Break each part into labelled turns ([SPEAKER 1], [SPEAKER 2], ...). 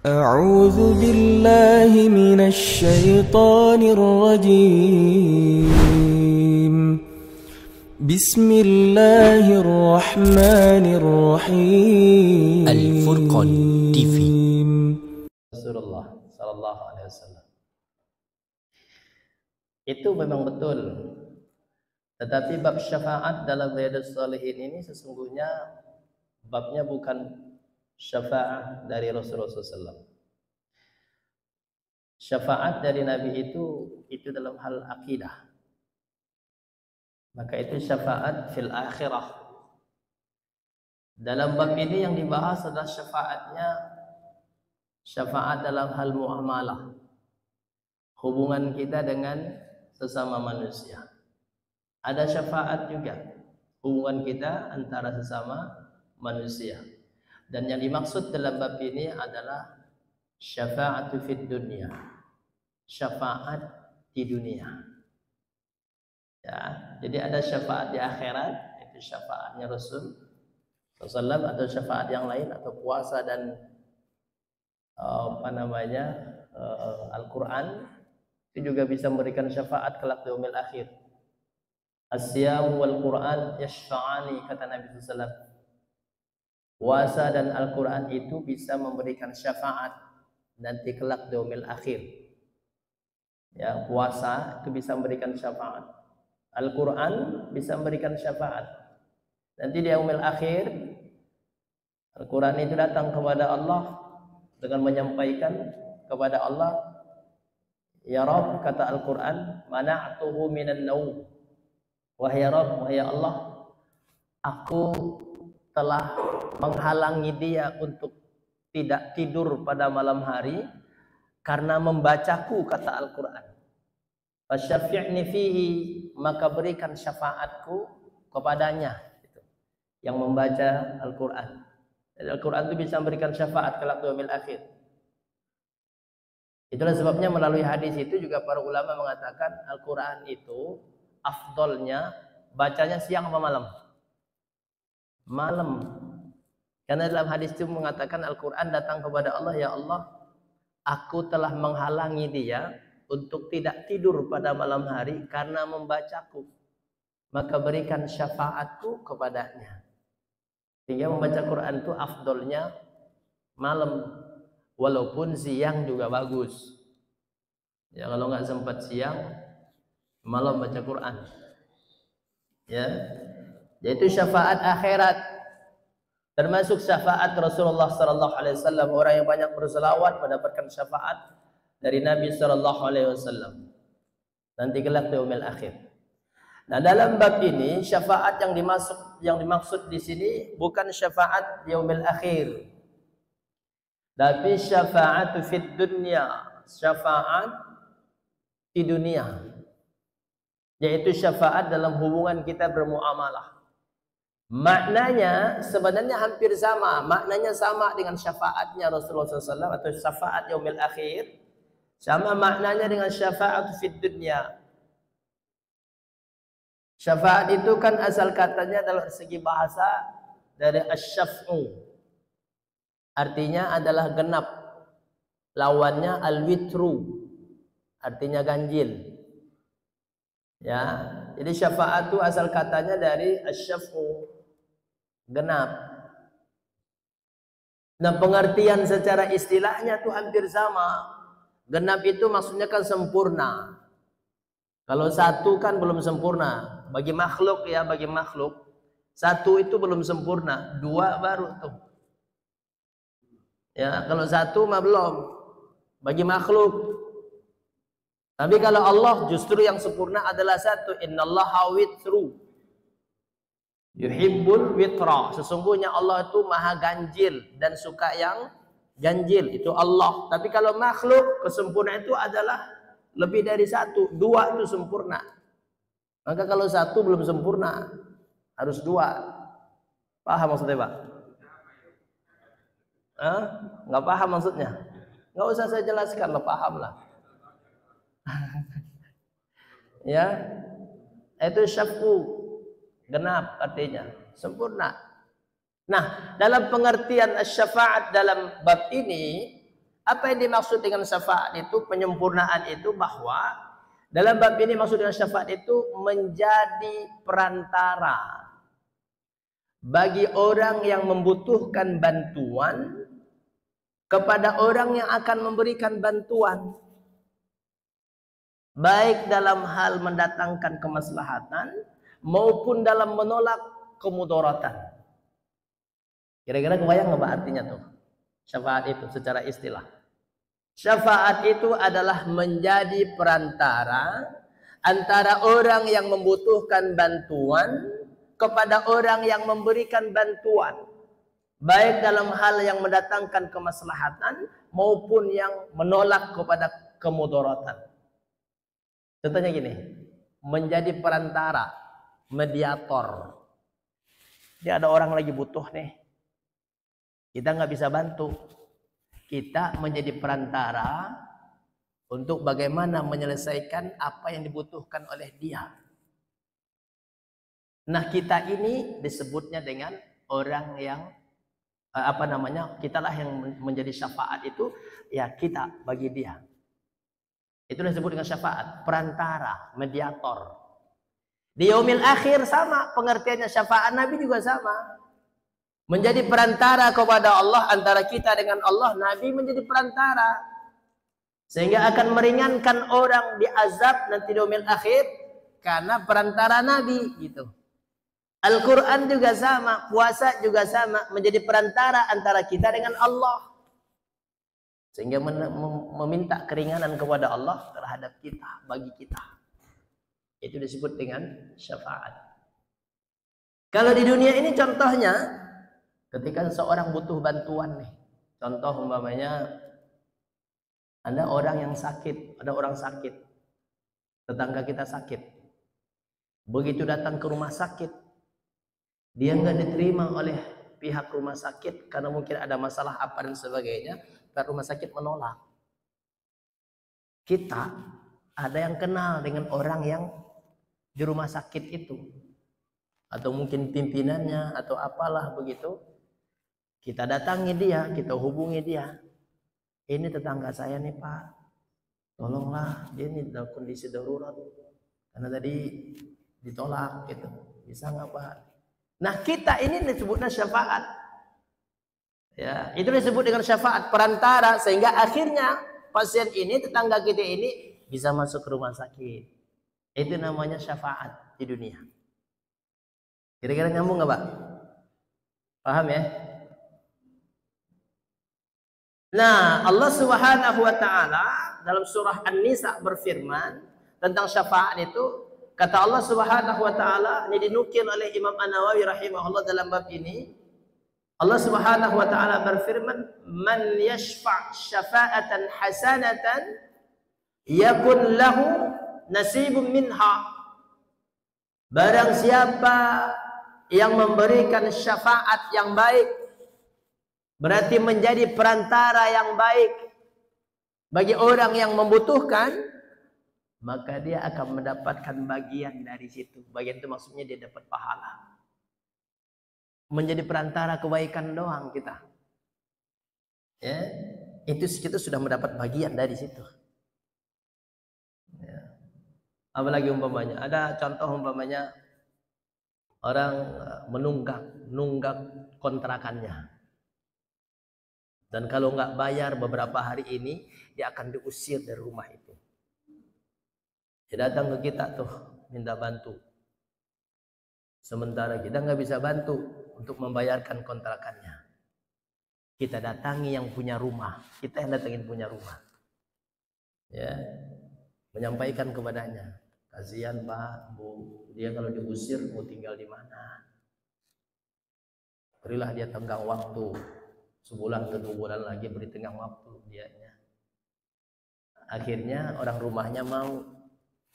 [SPEAKER 1] أعوذ بالله من الشيطان الرجيم بسم الله الرحمن الرحيم
[SPEAKER 2] Al-Furqan TV.
[SPEAKER 3] Rasulullah Sallallahu Alaihi Wasallam. Itu memang betul. Tetapi bab syafaat dalam Riyadhus Shalihin ini sesungguhnya babnya bukan syafaat dari Rasulullah SAW. Syafaat dari Nabi itu dalam hal akidah. Maka itu syafaat fil akhirah. Dalam bab ini yang dibahas adalah syafaat dalam hal muamalah, hubungan kita dengan sesama manusia. Ada syafaat juga hubungan kita antara sesama manusia. Dan yang dimaksud dalam bab ini adalah syafa'atu fid dunya, syafaat di dunia. Ya, jadi ada syafaat di akhirat, itu syafaatnya Rasul SAW, atau syafaat yang lain, atau puasa dan Al-Quran itu juga bisa memberikan syafaat kelak di yaumil akhir. As-siyam wal Quran yashfa'ani, kata Nabi SAW. Puasa dan Al-Quran itu bisa memberikan syafaat nanti kelak di yaumil akhir. Ya, puasa itu bisa memberikan syafaat. Al-Quran bisa memberikan syafaat. Nanti di yaumil akhir Al-Quran itu datang kepada Allah dengan menyampaikan kepada Allah, ya Rabb, kata Al-Quran, mana'tuhu minan naum. Wahai Rabb, wahai Allah, aku telah menghalangi dia untuk tidak tidur pada malam hari karena membacaku, kata Al-Quran. Fasyafi'ni fihi, maka berikan syafaatku kepadanya, yang membaca Al-Quran. Al-Quran itu bisa memberikan syafaat kelak di yaumil akhir. Itulah sebabnya melalui hadis itu juga para ulama mengatakan Al-Quran itu afdolnya bacanya siang apa malam? Malam. Karena dalam hadis itu mengatakan Al-Quran datang kepada Allah, ya Allah, aku telah menghalangi dia untuk tidak tidur pada malam hari karena membacaku. Maka berikan syafaatku kepadanya. Sehingga membaca Quran itu afdolnya malam, walaupun siang juga bagus. Ya, kalau nggak sempat siang, malam baca Quran. Ya, yaitu syafaat akhirat. Termasuk syafaat Rasulullah Sallallahu Alaihi Wasallam, orang yang banyak berselawat mendapatkan syafaat dari Nabi Sallallahu Alaihi Wasallam nanti kelak di yaumil akhir. Nah, dalam bab ini syafaat yang dimaksud di sini bukan syafaat yaumil akhir, tapi syafaat fid dunya, syafaat di dunia, yaitu syafaat dalam hubungan kita bermuamalah. Maknanya sebenarnya hampir sama, maknanya sama dengan syafaatnya Rasulullah SAW atau syafaat yaumil akhir, sama maknanya dengan syafaat fid dunya. Syafaat itu kan asal katanya dalam segi bahasa dari asy-syaf'u, artinya adalah genap, lawannya al-witru, artinya ganjil. Ya, jadi syafaat itu asal katanya dari asy-syaf'u, genap. Nah, pengertian secara istilahnya itu hampir sama. Genap itu maksudnya kan sempurna. Kalau satu kan belum sempurna. Bagi makhluk ya, bagi makhluk satu itu belum sempurna, dua baru tuh. Ya, kalau satu mah belum. Bagi makhluk. Tapi kalau Allah justru yang sempurna adalah satu. Innallaha witru yuhibbul witra. Sesungguhnya Allah itu maha ganjil dan suka yang ganjil, itu Allah. Tapi kalau makhluk, kesempurnaan itu adalah lebih dari satu, dua itu sempurna. Maka kalau satu belum sempurna, harus dua. Paham maksudnya, Pak? Nggak paham maksudnya? Nggak usah saya jelaskan, lah paham lah. Ya, itu syaf'u, genap artinya, sempurna. Nah, dalam pengertian syafaat dalam bab ini Apa yang dimaksud dengan syafaat itu, penyempurnaan itu, bahwa dalam bab ini maksud dengan syafaat itu menjadi perantara bagi orang yang membutuhkan bantuan kepada orang yang akan memberikan bantuan, baik dalam hal mendatangkan kemaslahatan maupun dalam menolak kemudaratan. Kira-kira kebayang nggak artinya tuh? Syafaat itu secara istilah. Syafaat itu adalah menjadi perantara antara orang yang membutuhkan bantuan kepada orang yang memberikan bantuan, baik dalam hal yang mendatangkan kemaslahatan maupun yang menolak kepada kemudaratan. Contohnya gini, menjadi perantara, mediator. Dia ada orang lagi butuh nih, kita nggak bisa bantu. Kita menjadi perantara untuk bagaimana menyelesaikan apa yang dibutuhkan oleh dia. Nah, kita ini disebutnya dengan orang yang kitalah yang menjadi syafaat itu, ya kita bagi dia. Itu disebut dengan syafaat, perantara, mediator. Di yaumil akhir sama pengertiannya, syafaat Nabi juga sama. Menjadi perantara kepada Allah, antara kita dengan Allah. Nabi menjadi perantara sehingga akan meringankan orang di azab nanti di yaumil akhir karena perantara Nabi gitu. Al-Quran juga sama, puasa juga sama, menjadi perantara antara kita dengan Allah sehingga meminta keringanan kepada Allah terhadap kita, bagi kita. Itu disebut dengan syafaat. Kalau di dunia ini contohnya, ketika seorang butuh bantuan nih, contoh umpamanya ada orang yang sakit, ada orang sakit, tetangga kita sakit. Begitu datang ke rumah sakit, dia nggak diterima oleh pihak rumah sakit karena mungkin ada masalah apa dan sebagainya, pihak rumah sakit menolak. Kita ada yang kenal dengan orang yang di rumah sakit itu, atau mungkin pimpinannya atau apalah begitu. Kita datangi dia, kita hubungi dia. Ini tetangga saya nih Pak, tolonglah, dia ini dalam kondisi darurat karena tadi ditolak gitu. Bisa nggak Pak? Nah, kita ini disebutnya syafaat. Ya, itu disebut dengan syafaat, perantara, sehingga akhirnya pasien ini, tetangga kita ini bisa masuk ke rumah sakit. Itu namanya syafaat di dunia. Kira-kira nyambung nggak Pak? Paham ya? Nah, Allah Subhanahu wa taala dalam surah An-Nisa berfirman tentang syafaat itu, kata Allah Subhanahu wa taala, ini dinukil oleh Imam An-Nawawi rahimahullah dalam bab ini. Allah Subhanahu wa taala berfirman, "Man yashfa' syafa'atan hasanatan yakun lahu nasibun minha." Barang siapa yang memberikan syafaat yang baik, berarti menjadi perantara yang baik bagi orang yang membutuhkan, maka dia akan mendapatkan bagian dari situ. Bagian itu maksudnya dia dapat pahala. Menjadi perantara kebaikan doang kita. Ya, itu kita sudah mendapat bagian dari situ. Ya. Apalagi umpamanya, ada contoh umpamanya orang menunggak kontrakannya. Dan kalau nggak bayar beberapa hari ini, dia akan diusir dari rumah itu. Dia datang ke kita tuh, minta bantu. Sementara kita nggak bisa bantu untuk membayarkan kontrakannya. Kita datangi yang punya rumah, kita yang datangin punya rumah. Ya, menyampaikan kepadanya, kasihan Pak, Bu, dia kalau diusir mau tinggal di mana? Berilah dia tenggang waktu. Sebulan ke 2 bulan lagi beri tenggang waktu dianya. Akhirnya orang rumahnya mau,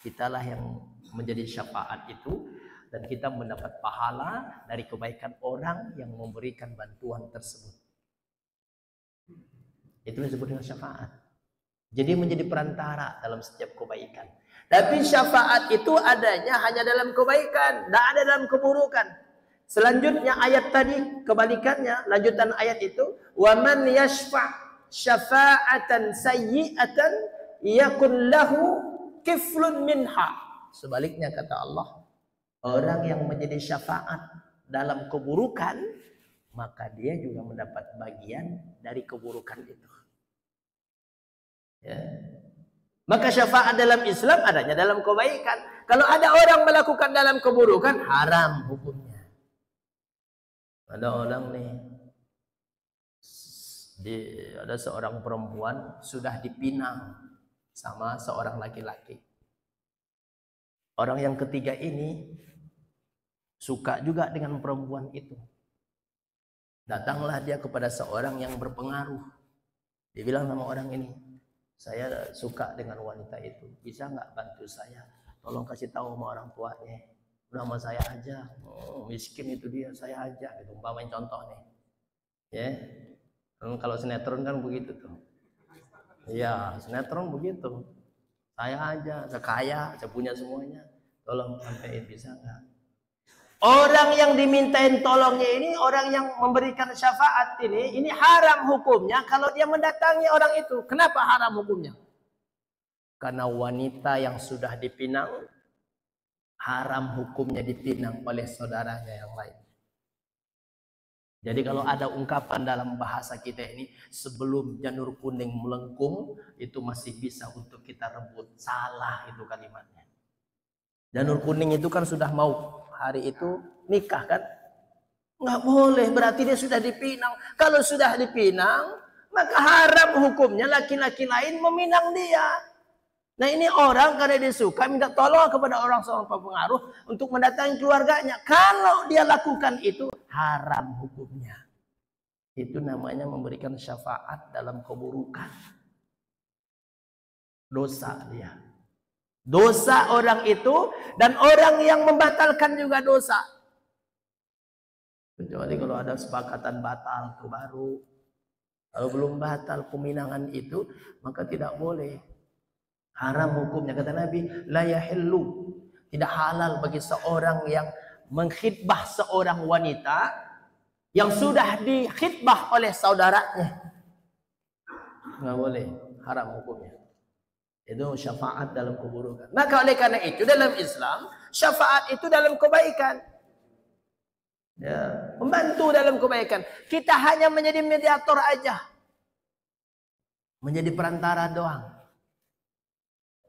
[SPEAKER 3] kitalah yang menjadi syafaat itu, dan kita mendapat pahala dari kebaikan orang yang memberikan bantuan tersebut. Itu disebut dengan syafaat. Jadi menjadi perantara dalam setiap kebaikan. Tapi syafaat itu adanya hanya dalam kebaikan, tidak ada dalam keburukan. Selanjutnya ayat tadi kebalikannya, lanjutan ayat itu, wa man yashfa', syafa'atan sayyi'atan yakun lahu kiflun minha. Sebaliknya kata Allah, orang yang menjadi syafaat dalam keburukan, maka dia juga mendapat bagian dari keburukan itu. Ya. Maka syafaat dalam Islam adanya dalam kebaikan. Kalau ada orang melakukan dalam keburukan, haram hukumnya. Ada orang nih, ada seorang perempuan sudah dipinang sama seorang laki-laki. Orang yang ketiga ini suka juga dengan perempuan itu. Datanglah dia kepada seorang yang berpengaruh. Dia bilang sama orang ini, saya suka dengan wanita itu, bisa nggak bantu saya? Tolong kasih tahu sama orang tuanya. Udah sama saya aja. Oh, miskin itu dia, saya aja. Gitu, umpamain contoh nih. Ya, kalau sinetron kan begitu tuh. Iya, sinetron begitu. Saya aja, saya kaya, saya punya semuanya. Tolong sampein, bisa nggak? Orang yang dimintain tolongnya ini, orang yang memberikan syafaat ini haram hukumnya kalau dia mendatangi orang itu. Kenapa haram hukumnya? Karena wanita yang sudah dipinang, haram hukumnya dipinang oleh saudaranya yang lain. Jadi kalau ada ungkapan dalam bahasa kita ini, sebelum janur kuning melengkung, itu masih bisa untuk kita rebut. Salah itu kalimatnya. Janur kuning itu kan sudah mau hari itu nikah kan? Nggak boleh, berarti dia sudah dipinang. Kalau sudah dipinang, maka haram hukumnya laki-laki lain meminang dia. Nah ini orang karena dia suka minta tolong kepada orang seorang pengaruh untuk mendatangi keluarganya. Kalau dia lakukan itu, haram hukumnya. Itu namanya memberikan syafaat dalam keburukan. Dosa dia. Dosa orang itu, dan orang yang membatalkan juga dosa. Kecuali kalau ada sepakatan batal itu baru. Kalau belum batal peminangan itu, maka tidak boleh. Haram hukumnya, kata Nabi, la yahillu, tidak halal bagi seorang yang mengkhidbah seorang wanita yang sudah dikhidbah oleh saudaranya. Nggak boleh, haram hukumnya. Itu syafaat dalam keburukan. Maka oleh karena itu dalam Islam, syafaat itu dalam kebaikan. Ya, membantu dalam kebaikan. Kita hanya menjadi mediator aja. Menjadi perantara doang.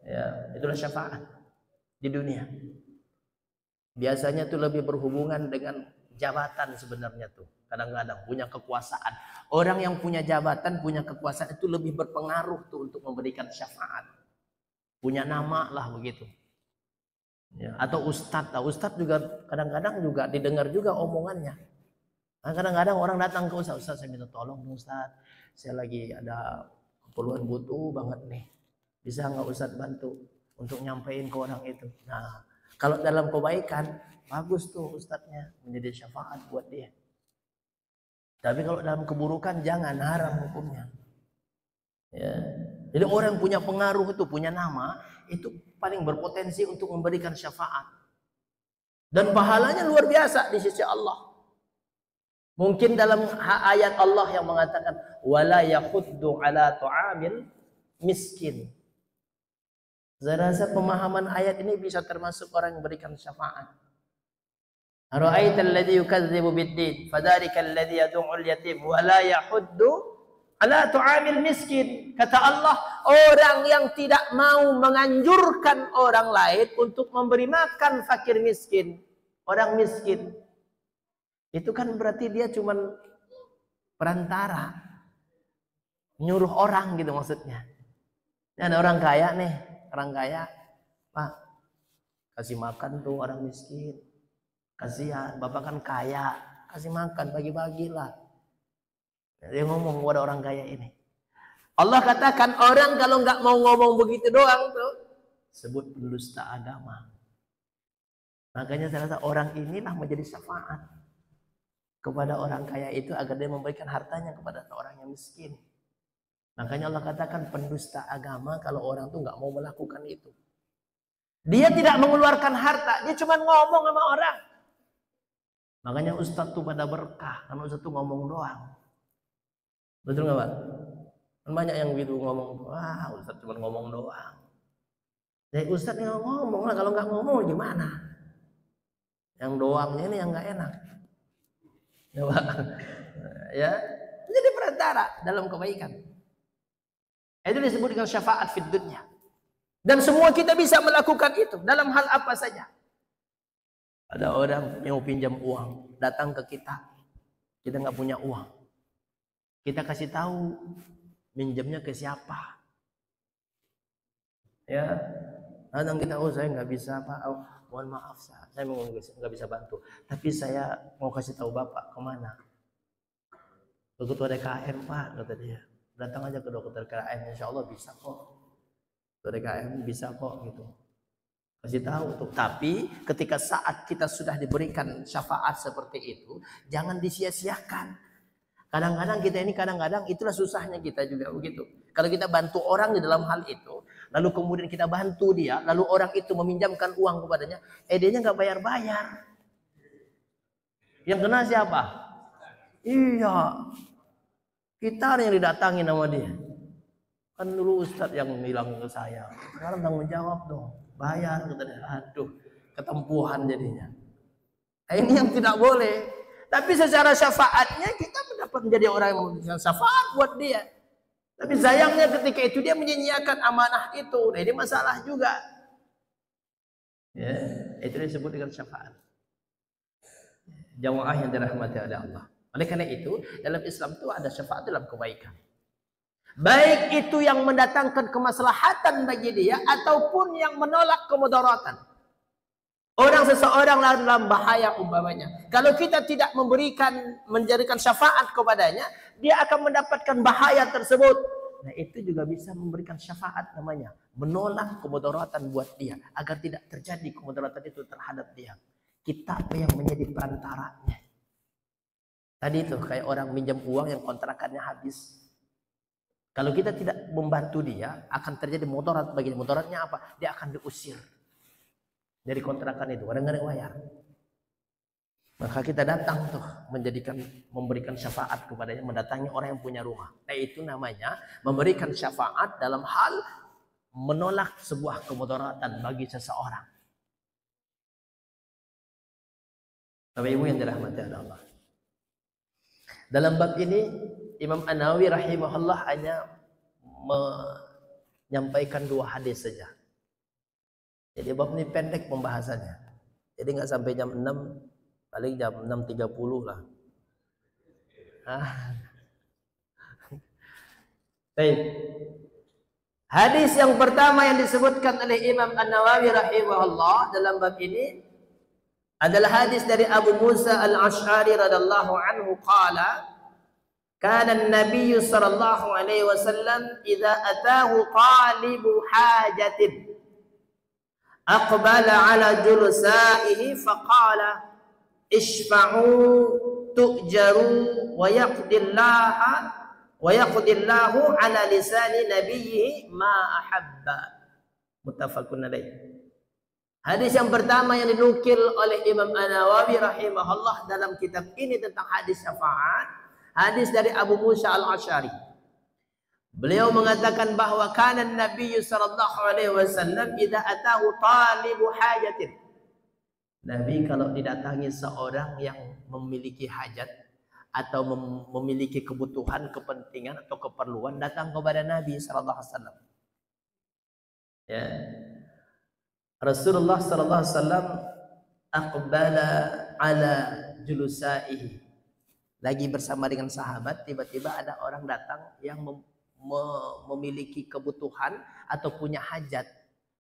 [SPEAKER 3] Ya, itulah syafaat di dunia. Biasanya tuh lebih berhubungan dengan jabatan sebenarnya tuh. Kadang-kadang punya kekuasaan. Orang yang punya jabatan, punya kekuasaan itu lebih berpengaruh tuh untuk memberikan syafaat. Punya nama lah begitu. Ya, atau ustadz. Ustadz juga kadang-kadang juga didengar juga omongannya. Nah, kadang-kadang orang datang ke ustadz, saya minta tolong ustadz, saya lagi ada keperluan butuh banget nih. Bisa nggak Ustadz bantu untuk nyampein ke orang itu? Nah, kalau dalam kebaikan, bagus tuh Ustadznya menjadi syafaat buat dia. Tapi kalau dalam keburukan, jangan, haram hukumnya. Ya. Jadi orang punya pengaruh itu, punya nama, itu paling berpotensi untuk memberikan syafaat. Dan pahalanya luar biasa di sisi Allah. Mungkin dalam ayat Allah yang mengatakan, wala yakhuddu ala ta'amil miskin. Saya rasa pemahaman ayat ini bisa termasuk orang yang berikan syafaat. Ara'aita alladhi yukadzibu bid-din, fadzalika alladhi yad'u'ul yatim wa la yahuddu ala tu'amil miskin. Kata Allah, orang yang tidak mau menganjurkan orang lain untuk memberi makan fakir miskin, orang miskin. Itu kan berarti dia cuma perantara. Nyuruh orang gitu maksudnya. Ini ada orang kaya nih. Orang kaya, Pak, kasih makan tuh orang miskin. Kasihan, Bapak kan kaya, kasih makan, bagi-bagilah. Dia ngomong kepada orang kaya ini. Allah katakan orang kalau nggak mau ngomong begitu doang tuh, sebut pendusta agama. Makanya saya rasa orang inilah menjadi syafaat kepada orang kaya itu agar dia memberikan hartanya kepada orang yang miskin. Makanya Allah katakan pendusta agama kalau orang tuh nggak mau melakukan itu. Dia tidak mengeluarkan harta, dia cuma ngomong sama orang. Makanya ustadz tuh pada berkah, karena ustadz tuh ngomong doang. Betul nggak Pak? Banyak yang gitu ngomong, wah Ustaz cuma ngomong doang. Jadi Ustaz yang ngomong lah, kalau nggak ngomong gimana? Yang doangnya ini yang nggak enak. Ya, jadi perantara dalam kebaikan. Itu disebut dengan syafaat fid dunya. Dan semua kita bisa melakukan itu dalam hal apa saja. Ada orang yang mau pinjam uang, datang ke kita nggak punya uang. Kita kasih tahu minjamnya ke siapa. Ya, kadang kita, oh saya nggak bisa Pak, oh, mohon maaf saya nggak bisa bantu. Tapi saya mau kasih tahu Bapak kemana? Ke ketua DKM Pak, kata dia. Datang aja ke dokter DKM, insya Allah bisa kok. Ketua DKM bisa kok gitu. Kasih tahu tuh. Tapi ketika saat kita sudah diberikan syafaat seperti itu, jangan disia-siakan. Kadang-kadang kita ini itulah susahnya kita juga begitu. Kalau kita bantu orang di dalam hal itu, lalu kemudian kita bantu dia, lalu orang itu meminjamkan uang kepadanya, dia nggak bayar-bayar. Yang kena siapa? Iya, kita yang didatangi nama dia. Kan dulu Ustadz yang bilang ke saya, sekarang tanggung jawab dong, bayar. Kata dia. Aduh, ketempuhan jadinya. Nah, ini yang tidak boleh. Tapi secara syafaatnya kita mendapat menjadi orang yang memberikan syafaat buat dia. Tapi sayangnya ketika itu dia menyia-nyiakan amanah itu, nah ini masalah juga. Ya, itu disebut dengan syafaat. Jamaah yang dirahmati oleh Allah. Oleh karena itu, dalam Islam itu ada syafaat dalam kebaikan. Baik itu yang mendatangkan kemaslahatan bagi dia ataupun yang menolak kemudaratan. Seseorang dalam bahaya umpamanya. Kalau kita tidak menjadikan syafaat kepadanya, dia akan mendapatkan bahaya tersebut. Nah, itu juga bisa memberikan syafaat namanya, menolak kemudaratan buat dia agar tidak terjadi kemudaratan itu terhadap dia. Kita yang menjadi perantaranya. Tadi itu kayak orang minjam uang yang kontrakannya habis. Kalau kita tidak membantu dia, akan terjadi mudarat bagi dia. Mudaratnya apa? Dia akan diusir dari kontrakan itu, orang nggak bayar. Maka kita datang tuh memberikan syafaat kepadanya, mendatangi orang yang punya rumah. Nah, itu namanya memberikan syafaat dalam hal menolak sebuah kemudaratan bagi seseorang. Bapak Ibu yang dirahmati Allah. Dalam bab ini Imam An-Nawawi rahimahullah hanya menyampaikan 2 hadis saja. Jadi bab ini pendek pembahasannya. Jadi nggak sampai jam 6, paling jam 6.30 lah. Baik. Hadis yang pertama yang disebutkan oleh Imam An-Nawawi rahimahullah dalam bab ini adalah hadis dari Abu Musa Al-Asy'ari radhiyallahu anhu qala kana an-nabiy sallallahu alaihi wasallam idza ataahu talibu hajatin aqbala ala julusaihi faqala ishfa'u tu'jaru wa yaqdillahu ala lisani nabiyhi ma ahabba. Muttafaqun alaih. Hadis yang pertama yang dinukil oleh Imam An-Nawawi rahimahullah dalam kitab ini tentang hadis syafaat, hadis dari Abu Musa Al-Asy'ari. Beliau mengatakan bahwa kana Nabi sallallahu alaihi wasallam idza atahu talibu hajatin. Nabi kalau didatangi seorang yang memiliki hajat atau memiliki kebutuhan, kepentingan atau keperluan, datang kepada Nabi sallallahu alaihi wasallam. Ya. Rasulullah sallallahu alaihi wasallam aqbala ala julusaihi. Lagi bersama dengan sahabat, tiba-tiba ada orang datang yang memiliki kebutuhan atau punya hajat,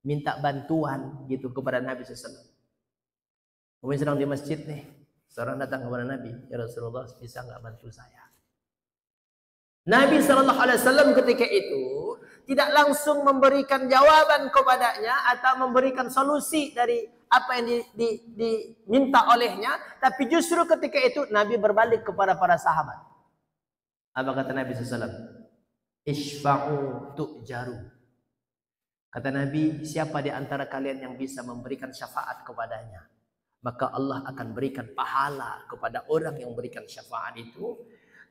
[SPEAKER 3] minta bantuan gitu kepada Nabi sallallahu alaihi wasallam. Kami sedang di masjid nih, seorang datang kepada Nabi, ya Rasulullah bisa nggak bantu saya? Nabi sallallahu alaihi wasallam ketika itu tidak langsung memberikan jawaban kepadanya atau memberikan solusi dari apa yang diminta olehnya, tapi justru ketika itu Nabi berbalik kepada para sahabat. Apa kata Nabi sallallahu alaihi wasallam? Ishfa'u tu'jaru. Kata Nabi, siapa di antara kalian yang bisa memberikan syafaat kepadanya, maka Allah akan berikan pahala kepada orang yang memberikan syafaat itu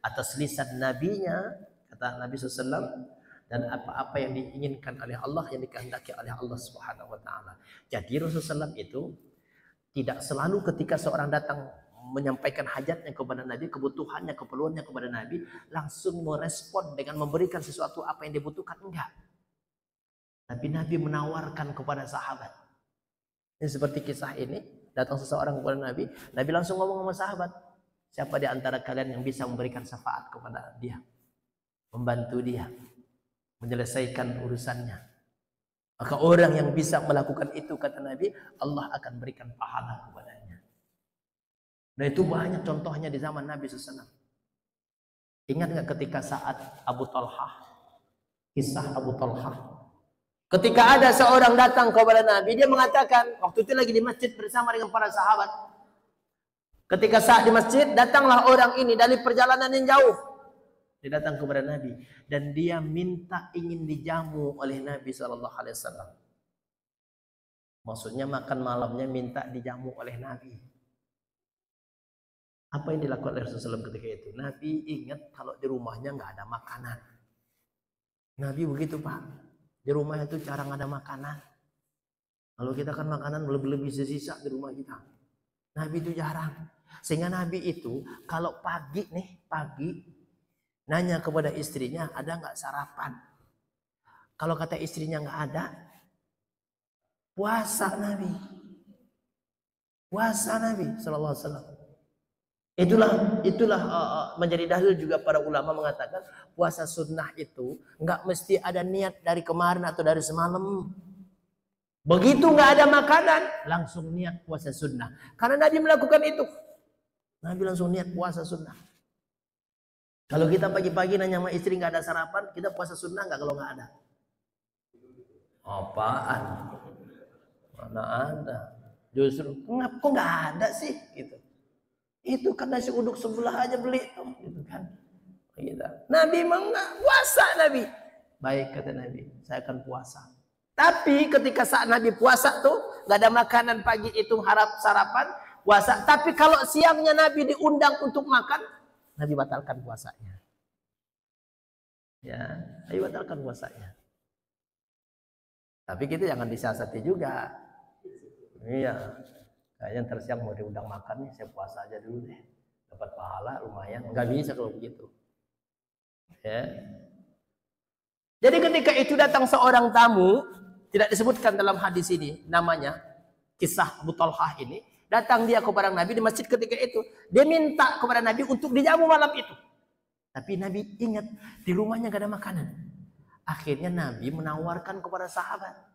[SPEAKER 3] atas lisan nabinya. kata Nabi SAW, dan apa-apa yang diinginkan oleh Allah, yang dikehendaki oleh Allah Subhanahu wa taala. Jadi Rasulullah SAW itu tidak selalu ketika seorang datang menyampaikan hajatnya kepada Nabi, kebutuhannya, keperluannya kepada Nabi, langsung merespon dengan memberikan sesuatu apa yang dibutuhkan, enggak. Tapi Nabi menawarkan kepada sahabat. Ini seperti kisah ini, datang seseorang kepada Nabi, Nabi langsung ngomong sama sahabat, siapa di antara kalian yang bisa memberikan syafaat kepada dia, membantu dia menyelesaikan urusannya. Maka orang yang bisa melakukan itu, kata Nabi, Allah akan berikan pahala kepadanya. Dan itu banyak contohnya di zaman Nabi SAW. Ingat nggak ketika saat Abu Talhah, kisah Abu Talhah? Ketika ada seorang datang kepada Nabi, dia mengatakan, waktu itu lagi di masjid bersama dengan para sahabat. Ketika saat di masjid, datanglah orang ini dari perjalanan yang jauh. Dia datang kepada Nabi dan dia minta ingin dijamu oleh Nabi SAW. Maksudnya makan malamnya minta dijamu oleh Nabi. Apa yang dilakukan oleh Rasulullah SAW ketika itu? Nabi ingat kalau di rumahnya nggak ada makanan. Nabi begitu, Pak. Di rumah itu jarang ada makanan. Kalau kita kan makanan lebih-lebih sisa di rumah kita. Nabi itu jarang. Sehingga Nabi itu kalau pagi nanya kepada istrinya, ada nggak sarapan? Kalau kata istrinya nggak ada, puasa Nabi. Puasa Nabi Sallallahu Alaihi Wasallam. Itulah menjadi dalil juga para ulama mengatakan puasa sunnah itu nggak mesti ada niat dari kemarin atau dari semalam. Begitu nggak ada makanan, langsung niat puasa sunnah. Karena Nabi melakukan itu. Nabi langsung niat puasa sunnah. Kalau kita pagi-pagi nanya sama istri nggak ada sarapan, kita puasa sunnah nggak kalau nggak ada? Apaan? Mana ada? Justru kok nggak ada sih? Gitu. Itu kan nasi uduk sebelah aja beli tuh, gitu kan? Gitu. Nabi nggak puasa Nabi. Baik kata Nabi, saya akan puasa. Tapi ketika saat Nabi puasa tuh nggak ada makanan pagi itu harap sarapan puasa. Tapi kalau siangnya Nabi diundang untuk makan, Nabi batalkan puasanya. Ya, Nabi batalkan puasanya. Tapi kita jangan disiasati juga. Iya. Kayaknya tersiang mau diundang makan nih, saya puasa aja dulu deh. Dapat pahala lumayan. Enggak bisa kalau begitu. Ya. Jadi ketika itu datang seorang tamu, tidak disebutkan dalam hadis ini namanya, kisah Abu Talhah ini. Datang dia kepada Nabi di masjid ketika itu. Dia minta kepada Nabi untuk dijamu malam itu. Tapi Nabi ingat di rumahnya gak ada makanan. Akhirnya Nabi menawarkan kepada sahabat.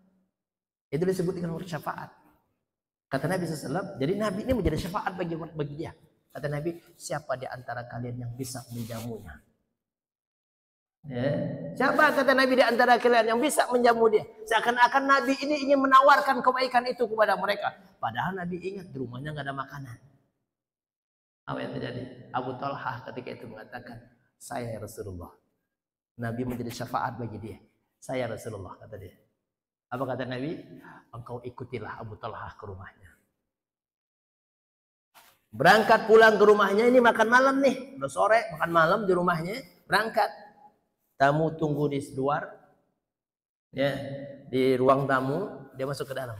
[SPEAKER 3] Itu disebut dengan syafaat. Kata Nabi SAW, jadi Nabi ini menjadi syafaat bagi dia. Kata Nabi, siapa di antara kalian yang bisa menjamunya? Ya. Siapa kata Nabi di antara kalian yang bisa menjamu dia? Seakan-akan Nabi ini ingin menawarkan kebaikan itu kepada mereka. Padahal Nabi ingat di rumahnya nggak ada makanan. Apa yang terjadi? Abu Talhah ketika itu mengatakan, saya Rasulullah. Nabi menjadi syafaat bagi dia. Saya Rasulullah, kata dia. Apa kata Nabi? Engkau ikutilah Abu Talhah ke rumahnya. Berangkat pulang ke rumahnya, ini makan malam nih. Udah sore, makan malam di rumahnya. Berangkat. Tamu tunggu di luar. Ya, di ruang tamu, dia masuk ke dalam.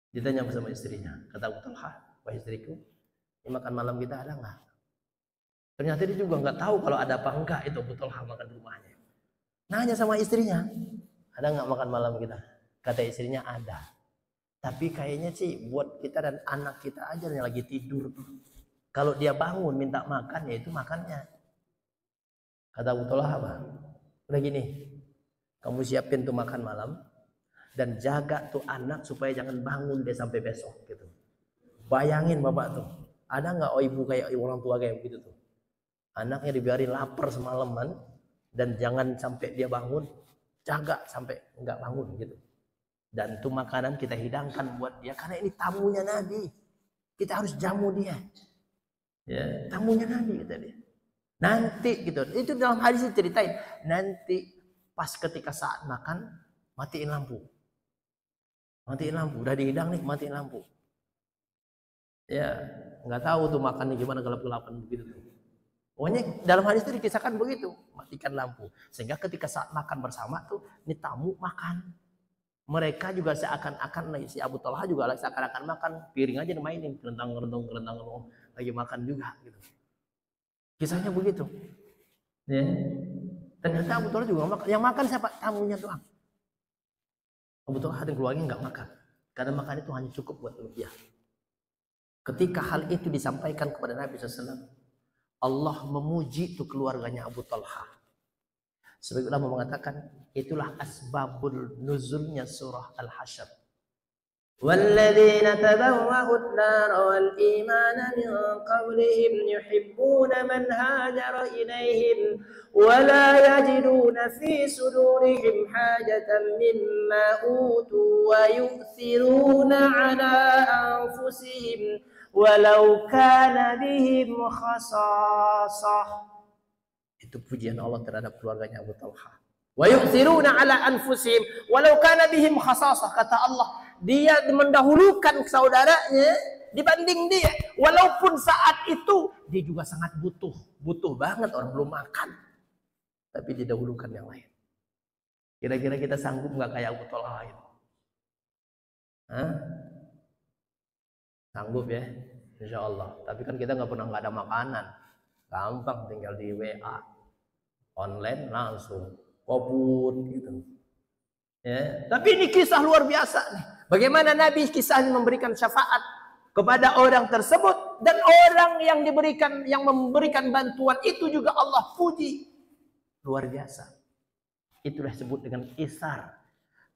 [SPEAKER 3] Ditanya sama istrinya. Kata Abu Talhah, wah istriku, ini makan malam kita ada nggak? Ternyata dia juga nggak tahu kalau ada apa enggak itu Abu Talhah makan di rumahnya. Nanya sama istrinya, ada nggak makan malam kita? Kata istrinya ada. Tapi kayaknya sih buat kita dan anak kita aja yang lagi tidur. Kalau dia bangun minta makan, ya itu makannya. Kata Abu Talhah apa? Udah gini, kamu siapin tuh makan malam dan jaga tuh anak supaya jangan bangun deh sampai besok gitu. Bayangin bapak tuh, ada nggak ibu kayak orang tua kayak begitu tuh? Anaknya dibiarin lapar semalaman dan jangan sampai dia bangun, jaga sampai nggak bangun gitu. Dan itu makanan kita hidangkan buat dia karena ini tamunya Nabi. Kita harus jamu dia. Ya, tamunya Nabi kata dia. Nanti gitu. Itu dalam hadis ceritain. Nanti pas ketika saat makan matiin lampu. Matiin lampu. Udah dihidang nih, matiin lampu. Ya, nggak tahu tuh makannya gimana gelap-gelapan begitu tuh. Pokoknya dalam hadis itu dikisahkan begitu, matikan lampu. Sehingga ketika saat makan bersama tuh, ini tamu makan. Mereka juga seakan-akan, si Abu Talha juga seakan-akan makan, piring aja dimainin, kerentang, lagi makan juga gitu. Kisahnya begitu. Ya. Ternyata Abu Talha juga makan. Yang makan siapa? Tamunya doang. Abu Talha dan keluarganya nggak makan. Karena makan itu hanya cukup buat dia. Ketika hal itu disampaikan kepada Nabi SAW, Allah memuji itu keluarganya Abu Talha. Sebagai ulama mengatakan itulah asbabul nuzulnya surah Al-Hasyr. Walladzina tabawwa'u ad-dara wal imana min qablihim yuhibbuna man hajara ilaihim wa la yajiduna fi sudurihim hajatan mimma utu wa yu'thiruna 'ala anfusihim walau kana bihim khasasah. Itu pujian Allah terhadap keluarganya Abu Talha. Wa yu'thiruna 'ala anfusihim walau kana bihim khasasah. Kata Allah, dia mendahulukan saudaranya dibanding dia, walaupun saat itu dia juga sangat butuh banget, orang belum makan, tapi didahulukan yang lain. Kira-kira kita sanggup nggak kayak Abu Talha itu? Hah? Sanggup ya, insya Allah. Tapi kan kita nggak ada makanan, gampang tinggal di WA, online langsung, koput gitu. Ya, tapi ini kisah luar biasa nih. Bagaimana Nabi kisahnya memberikan syafaat kepada orang tersebut, dan orang yang memberikan bantuan itu juga Allah puji. Luar biasa. Itulah disebut dengan isar.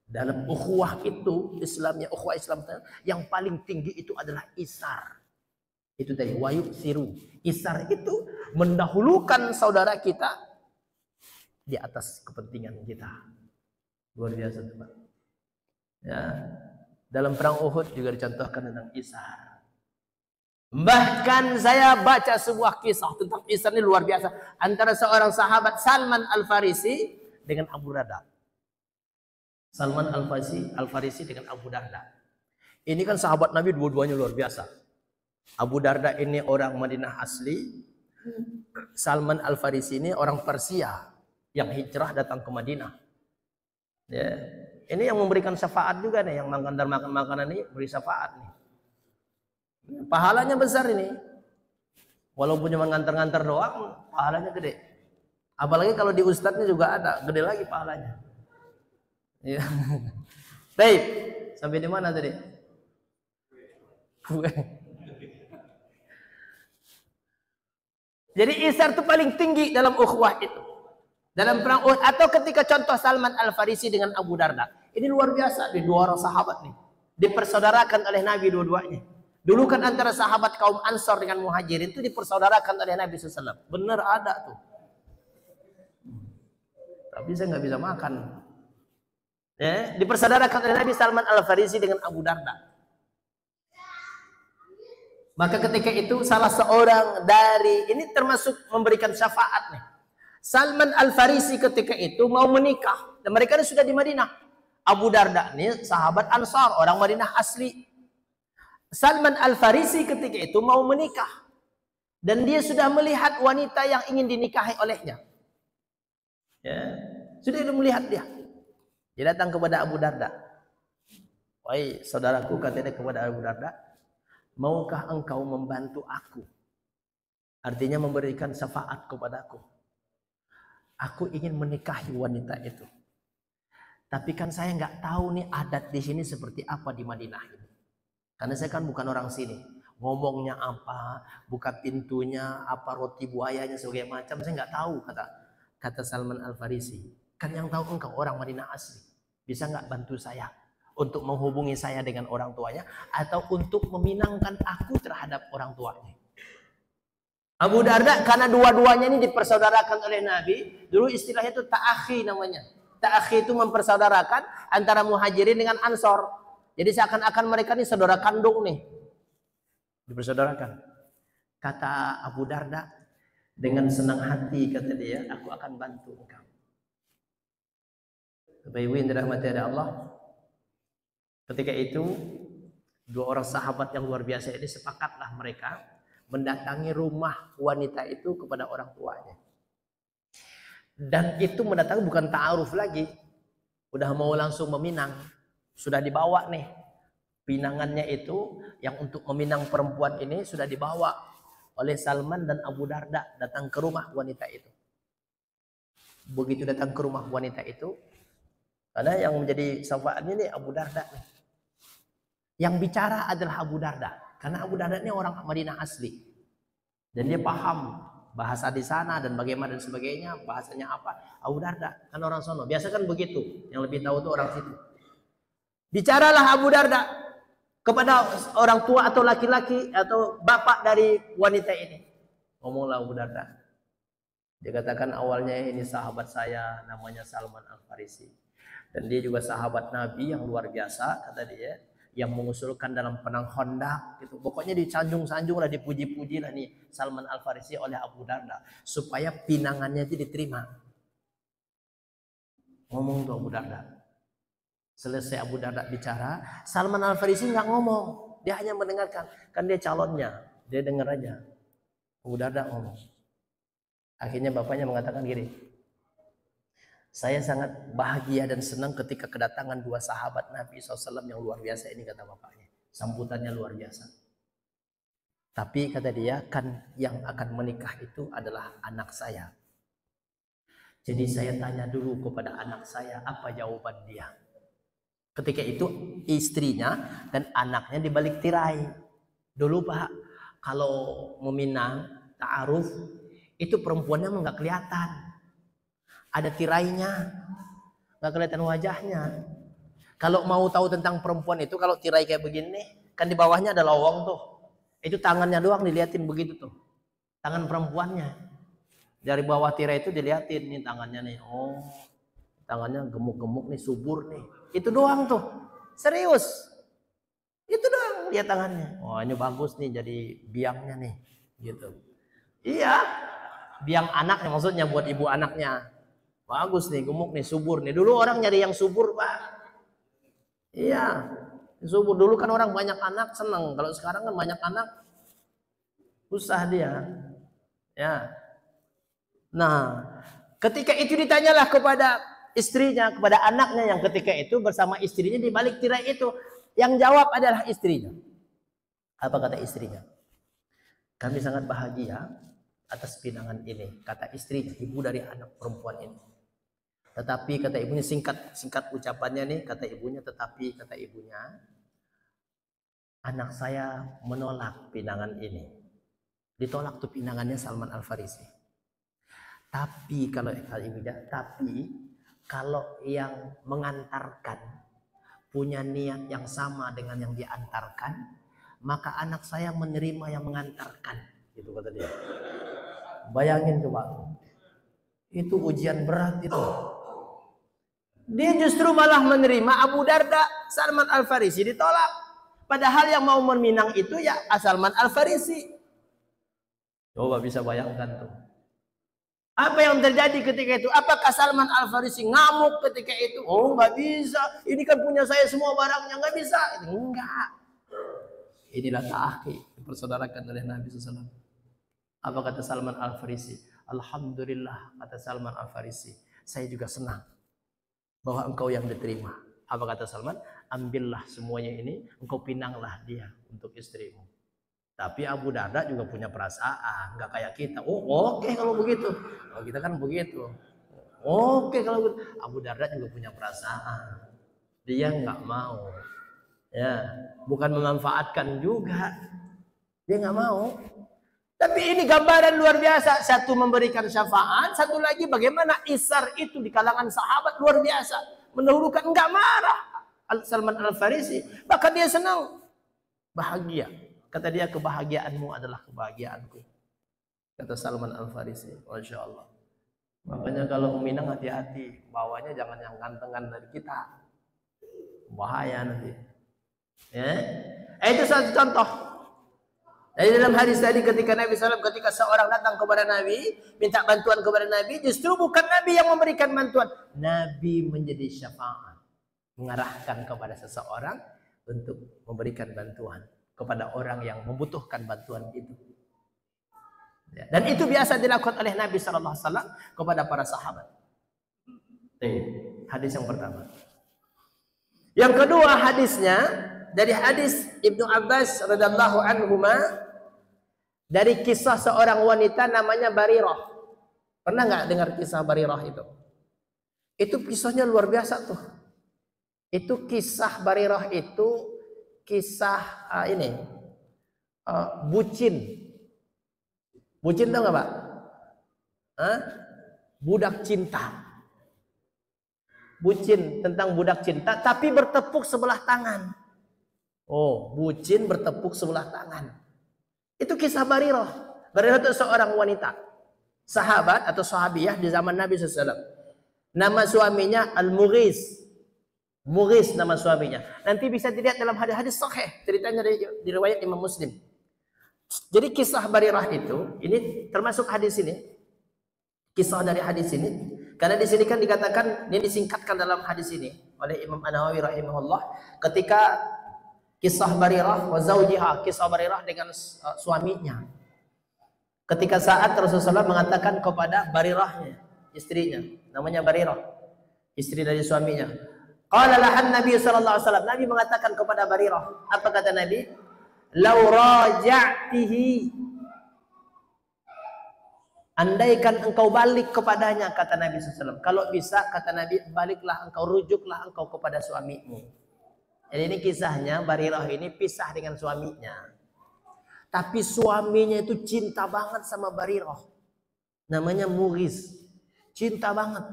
[SPEAKER 3] Dalam ukhuwah itu, Islamnya, ukhuwah Islam yang paling tinggi itu adalah isar. Itu tadi, wayuk siru. Isar itu mendahulukan saudara kita di atas kepentingan kita. Luar biasa, teman. Ya. Dalam perang Uhud juga dicontohkan tentang isar. Bahkan saya baca sebuah kisah tentang isar ini luar biasa. Antara seorang sahabat Salman Al-Farisi dengan Abu Darda. Salman Al-Farisi dengan Abu Darda. Ini kan sahabat Nabi dua-duanya luar biasa. Abu Darda ini orang Madinah asli. Salman Al-Farisi ini orang Persia yang hijrah datang ke Madinah. Ya. Ini yang memberikan syafaat juga nih, yang mengantar makan makanan ini beri syafaat nih. Pahalanya besar ini. Walaupun cuma ngantar-ngantar doang, pahalanya gede. Apalagi kalau di ustadznya juga ada, gede lagi pahalanya. Ya. Baik, sampai di mana tadi? Jadi isar itu paling tinggi dalam ukhuwah itu. Dalam perang Uhud, atau ketika contoh Salman Al-Farisi dengan Abu Darda. Ini luar biasa, di dua orang sahabat nih. Dipersaudarakan oleh Nabi dua-duanya. Dulu kan antara sahabat kaum Ansor dengan Muhajirin itu dipersaudarakan oleh Nabi SAW. Bener ada tuh. Tapi saya nggak bisa makan. Ya, dipersaudarakan oleh Nabi Salman Al-Farisi dengan Abu Darda. Maka ketika itu salah seorang dari, ini termasuk memberikan syafaat nih. Salman Al-Farisi ketika itu mau menikah. Dan mereka ini sudah di Madinah. Abu Darda ini sahabat Ansar, orang Madinah asli. Salman Al-Farisi ketika itu mau menikah. Dan dia sudah melihat wanita yang ingin dinikahi olehnya. Ya, sudah melihat dia. Dia datang kepada Abu Darda. Wahai saudaraku, katanya kepada Abu Darda, maukah engkau membantu aku? Artinya memberikan syafaat kepadaku. Aku ingin menikahi wanita itu. Tapi kan saya nggak tahu nih adat di sini seperti apa di Madinah ini. Karena saya kan bukan orang sini. Ngomongnya apa, buka pintunya, apa roti buayanya segala macam, saya nggak tahu, kata Salman Al-Farisi. Kan yang tahu engkau orang Madinah asli. Bisa nggak bantu saya untuk menghubungi saya dengan orang tuanya, atau untuk meminangkan aku terhadap orang tuanya? Abu Darda, karena dua-duanya ini dipersaudarakan oleh Nabi, dulu istilahnya itu ta'akhi namanya. Ta'akhi itu mempersaudarakan antara Muhajirin dengan Ansor. Jadi seakan-akan mereka ini saudara kandung nih. Dipersaudarakan. Kata Abu Darda, dengan senang hati kata dia, aku akan bantu engkau. Bapak Ibu yang dirahmati oleh Allah, ketika itu dua orang sahabat yang luar biasa ini sepakatlah mereka mendatangi rumah wanita itu kepada orang tuanya. Dan itu mendatangi bukan ta'aruf lagi. Udah mau langsung meminang. Sudah dibawa nih. Pinangannya itu yang untuk meminang perempuan ini sudah dibawa oleh Salman dan Abu Darda datang ke rumah wanita itu. Begitu datang ke rumah wanita itu, karena yang menjadi syafaatnya ini Abu Darda nih. Yang bicara adalah Abu Darda, karena Abu Darda ini orang Madinah asli. Dan dia paham bahasa di sana dan bagaimana dan sebagainya, bahasanya apa? Abu Darda kan orang sono. Biasa kan begitu, yang lebih tahu tuh orang situ. Bicaralah Abu Darda kepada orang tua atau laki-laki atau bapak dari wanita ini. Ngomonglah Abu Darda. Dia katakan awalnya ini sahabat saya namanya Salman Al-Farisi. Dan dia juga sahabat Nabi yang luar biasa, kata dia, yang mengusulkan dalam perang Khandaq gitu. Pokoknya disanjung-sanjung lah, dipuji-puji lah nih Salman Al-Farisi oleh Abu Darda supaya pinangannya itu diterima. Ngomong tuh Abu Darda. Selesai Abu Darda bicara, Salman Al-Farisi nggak ngomong, dia hanya mendengarkan. Kan dia calonnya, dia dengar aja. Abu Darda ngomong. Akhirnya bapaknya mengatakan gini, saya sangat bahagia dan senang ketika kedatangan dua sahabat Nabi SAW yang luar biasa ini, kata bapaknya. Sambutannya luar biasa. Tapi kata dia, kan yang akan menikah itu adalah anak saya. Jadi saya tanya dulu kepada anak saya, apa jawaban dia. Ketika itu istrinya dan anaknya di balik tirai. Dulu Pak, kalau meminang, ta'aruf, itu perempuannya nggak kelihatan. Ada tirainya, nggak kelihatan wajahnya. Kalau mau tahu tentang perempuan itu, kalau tirai kayak begini, kan di bawahnya ada lowong tuh. Itu tangannya doang diliatin begitu tuh. Tangan perempuannya. Dari bawah tirai itu diliatin nih tangannya nih. Oh, tangannya gemuk-gemuk nih, subur nih. Itu doang tuh. Serius. Itu doang lihat tangannya. Oh, ini bagus nih jadi biangnya nih. Gitu. Iya. Biang anaknya maksudnya buat ibu anaknya. Bagus nih, gemuk nih, subur nih. Dulu orang nyari yang subur, Pak. Iya. Subur dulu kan orang banyak anak senang. Kalau sekarang kan banyak anak susah dia. Ya. Nah, ketika itu ditanyalah kepada istrinya, kepada anaknya yang ketika itu bersama istrinya di balik tirai itu, yang jawab adalah istrinya. Apa kata istrinya? Kami sangat bahagia atas pinangan ini, kata istrinya, ibu dari anak perempuan ini. Tetapi kata ibunya, singkat ucapannya nih, kata ibunya, anak saya menolak pinangan ini. Ditolak tuh pinangannya Salman Al-Farisi. Tapi kalau yang mengantarkan punya niat yang sama dengan yang diantarkan, maka anak saya menerima yang mengantarkan. Gitu kata dia. Bayangin coba. Itu ujian berat itu. Dia justru malah menerima Abu Darda, Salman Al-Farisi ditolak. Padahal yang mau meminang itu ya Salman Al-Farisi. Coba bisa bayangkan tuh. Apa yang terjadi ketika itu? Apakah Salman Al-Farisi ngamuk ketika itu? Oh, nggak bisa. Ini kan punya saya semua barangnya, nggak bisa. Enggak. Inilah ta'akhi dipersaudarakan oleh Nabi SAW. Apa kata Salman Al-Farisi? Alhamdulillah, kata Salman Al-Farisi, saya juga senang bahwa engkau yang diterima. Apa kata Salman? Ambillah semuanya ini, engkau pinanglah dia untuk istrimu. Tapi Abu Darda juga punya perasaan, nggak kayak kita. Oh, oke kalau begitu. Kalau kita kan begitu. Oke kalau begitu. Abu Darda juga punya perasaan. Dia nggak mau. Ya, bukan memanfaatkan juga. Dia nggak mau. Tapi ini gambaran luar biasa. Satu memberikan syafaat, satu lagi bagaimana isar itu di kalangan sahabat luar biasa. Mendahulukan, nggak marah Salman Al-Farisi. Bahkan dia senang. Bahagia. Kata dia, kebahagiaanmu adalah kebahagiaanku. Kata Salman Al-Farisi. Masya Allah. Makanya kalau meminang hati-hati. Bawanya jangan yang gantengan dari kita. Bahaya nanti. Ya? Itu satu contoh. Dari dalam hadis tadi ketika Nabi SAW, ketika seorang datang kepada Nabi, minta bantuan kepada Nabi, justru bukan Nabi yang memberikan bantuan. Nabi menjadi syafaat. Mengarahkan kepada seseorang untuk memberikan bantuan kepada orang yang membutuhkan bantuan itu. Ya, dan itu biasa dilakukan oleh Nabi Sallallahu Alaihi Wasallam kepada para sahabat. Hadis yang pertama. Yang kedua hadisnya dari hadis Ibnu Abbas radhiyallahu anhuma dari kisah seorang wanita namanya Barirah. Pernah nggak dengar kisah Barirah itu? Itu kisahnya luar biasa tuh. Itu kisah Barirah itu kisah bucin. Bucin tau nggak Pak? Budak cinta. Bucin tentang budak cinta, tapi bertepuk sebelah tangan. Oh, bucin bertepuk sebelah tangan. Itu kisah Barirah. Barirah itu seorang wanita, sahabat atau sahabiyah di zaman Nabi SAW. Nama suaminya Al-Mughis. Mughis nama suaminya. Nanti bisa dilihat dalam hadis-hadis sahih. Ceritanya di riwayat Imam Muslim. Jadi kisah Barirah itu, ini termasuk hadis ini. Kisah dari hadis ini. Karena di sini kan dikatakan, ini disingkatkan dalam hadis ini oleh Imam An-Nawawi rahimahullah, ketika kisah Barirah wa zawjiha, kisah Barirah dengan suaminya. Ketika saat Rasulullah mengatakan kepada Barirahnya, istrinya, namanya Barirah, istri dari suaminya. Qala lahan Nabi sallallahu alaihi wasallam, Nabi mengatakan kepada Barirah, apa kata Nabi? Lau raja'tihi, andaikan engkau balik kepadanya, kata Nabi SAW. Kalau bisa, kata Nabi, baliklah engkau, rujuklah engkau kepada suamimu. Jadi ini kisahnya, Barirah ini pisah dengan suaminya. Tapi suaminya itu cinta banget sama Barirah. Namanya Mughis. Cinta banget.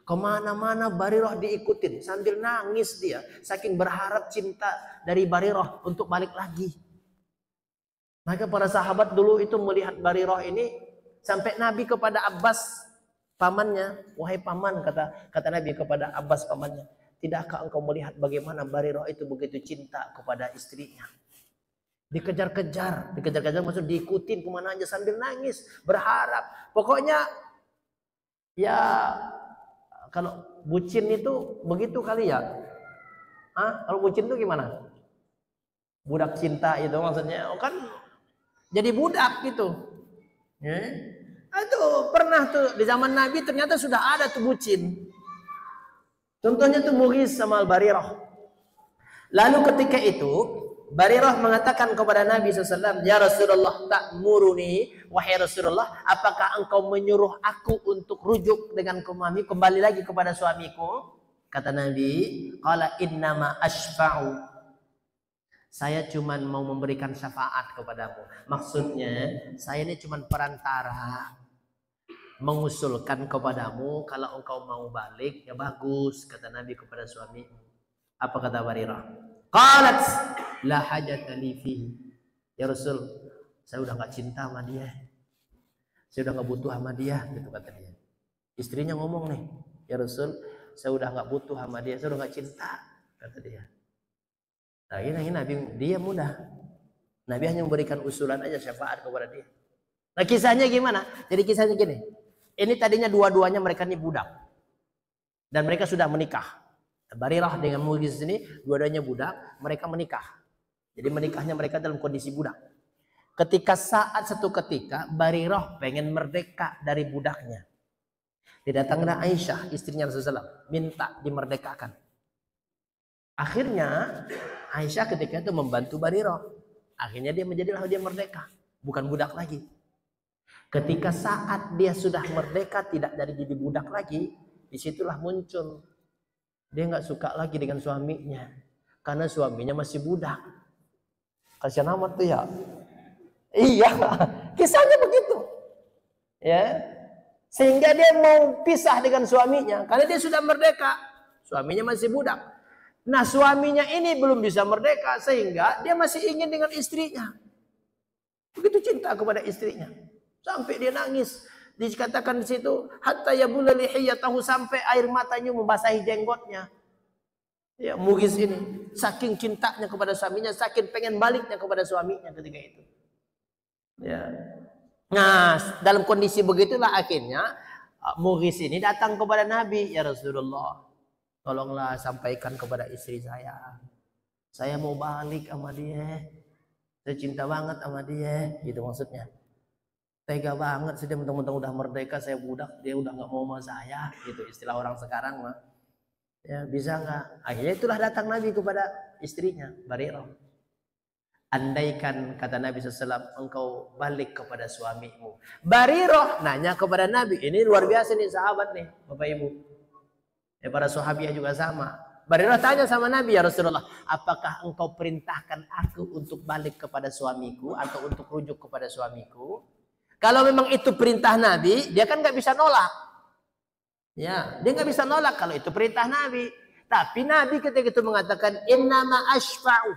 [SPEAKER 3] Kemana-mana Barirah diikutin. Sambil nangis dia. Saking berharap cinta dari Barirah untuk balik lagi. Maka para sahabat dulu itu melihat Barirah ini, sampai Nabi kepada Abbas pamannya, wahai paman, kata Nabi kepada Abbas pamannya, tidakkah engkau melihat bagaimana Barirah itu begitu cinta kepada istrinya? Dikejar-kejar maksud diikutin kemana aja sambil nangis, berharap. Pokoknya ya kalau bucin itu begitu kali ya. Kalau bucin itu gimana? Budak cinta itu maksudnya, kan jadi budak gitu. Itu pernah tuh di zaman Nabi ternyata sudah ada tuh bucin. Contohnya tuh Mughis sama Barirah. Lalu ketika itu Barirah mengatakan kepada Nabi SAW, ya Rasulullah, ta'muruni, wahai Rasulullah, apakah engkau menyuruh aku untuk rujuk dengan kembali lagi kepada suamiku? Kata Nabi, qala innama ashfa'u, saya cuma mau memberikan syafaat kepadamu. Maksudnya, saya ini cuma perantara. Mengusulkan kepadamu, kalau engkau mau balik, ya bagus, kata Nabi kepada suamimu. Apa kata Barirah? Qalat, la hajata li fihi. Ya Rasul, saya udah gak cinta sama dia. Saya udah gak butuh sama dia, gitu kata dia. Istrinya ngomong nih, ya Rasul, saya udah gak butuh sama dia, saya udah gak cinta, kata dia. Nah ini Nabi dia mudah. Nabi hanya memberikan usulan aja, syafaat kepada dia. Nah kisahnya gimana? Jadi kisahnya gini. Ini tadinya dua-duanya mereka ini budak. Dan mereka sudah menikah. Barirah dengan Mughis ini dua-duanya budak, mereka menikah. Jadi menikahnya mereka dalam kondisi budak. Ketika satu ketika Barirah pengen merdeka dari budaknya. Didatangkan Aisyah, istrinya Rasulullah, minta dimerdekakan. Akhirnya Aisyah ketika itu membantu Barirah. Akhirnya dia merdeka, bukan budak lagi. Ketika saat dia sudah merdeka, tidak dari jadi budak lagi, disitulah muncul dia nggak suka lagi dengan suaminya, karena suaminya masih budak. Kasihan amat tuh ya. Iya, kisahnya begitu. Ya, sehingga dia mau pisah dengan suaminya, karena dia sudah merdeka, suaminya masih budak. Nah suaminya ini belum bisa merdeka sehingga dia masih ingin dengan istrinya. Begitu cinta kepada istrinya. Sampai dia nangis. Dikatakan di situ hatta yabula lihiyatahu, sampai air matanya membasahi jenggotnya. Ya Mughis ini saking cintanya kepada suaminya, saking pengen baliknya kepada suaminya ketika itu. Ya. Nah, dalam kondisi begitulah akhirnya Mughis ini datang kepada Nabi, ya Rasulullah, tolonglah sampaikan kepada istri saya mau balik sama dia, saya cinta banget sama dia, gitu maksudnya. Tega banget sih dia, mentang-mentang udah merdeka, saya budak, dia udah nggak mau sama saya, gitu istilah orang sekarang mah. Ya bisa nggak? Akhirnya itulah datang Nabi kepada istrinya Barirah. Andaikan kata Nabi SAW engkau balik kepada suamimu. Barirah nanya kepada Nabi, ini luar biasa nih sahabat nih Bapak Ibu. Ya para sahabiah juga sama. Barirah tanya sama Nabi, ya Rasulullah, apakah engkau perintahkan aku untuk balik kepada suamiku atau untuk rujuk kepada suamiku? Kalau memang itu perintah Nabi, dia kan nggak bisa nolak. Ya, dia nggak bisa nolak kalau itu perintah Nabi. Tapi Nabi ketika itu mengatakan, innama ashfa'u.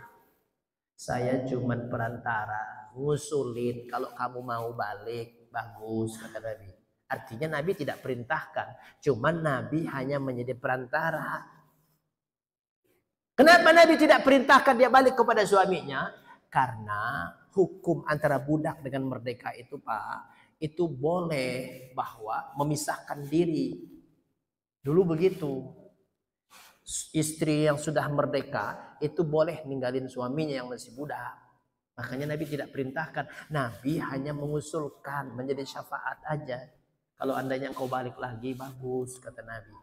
[SPEAKER 3] Saya cuman perantara, ngusulin kalau kamu mau balik, bagus kata Nabi. Artinya Nabi tidak perintahkan, cuman Nabi hanya menjadi perantara. Kenapa Nabi tidak perintahkan dia balik kepada suaminya? Karena hukum antara budak dengan merdeka itu Pak, itu boleh bahwa memisahkan diri. Dulu begitu. Istri yang sudah merdeka itu boleh ninggalin suaminya yang masih budak. Makanya Nabi tidak perintahkan. Nabi hanya mengusulkan, menjadi syafaat aja. Kalau andainya engkau balik lagi, bagus kata Nabi.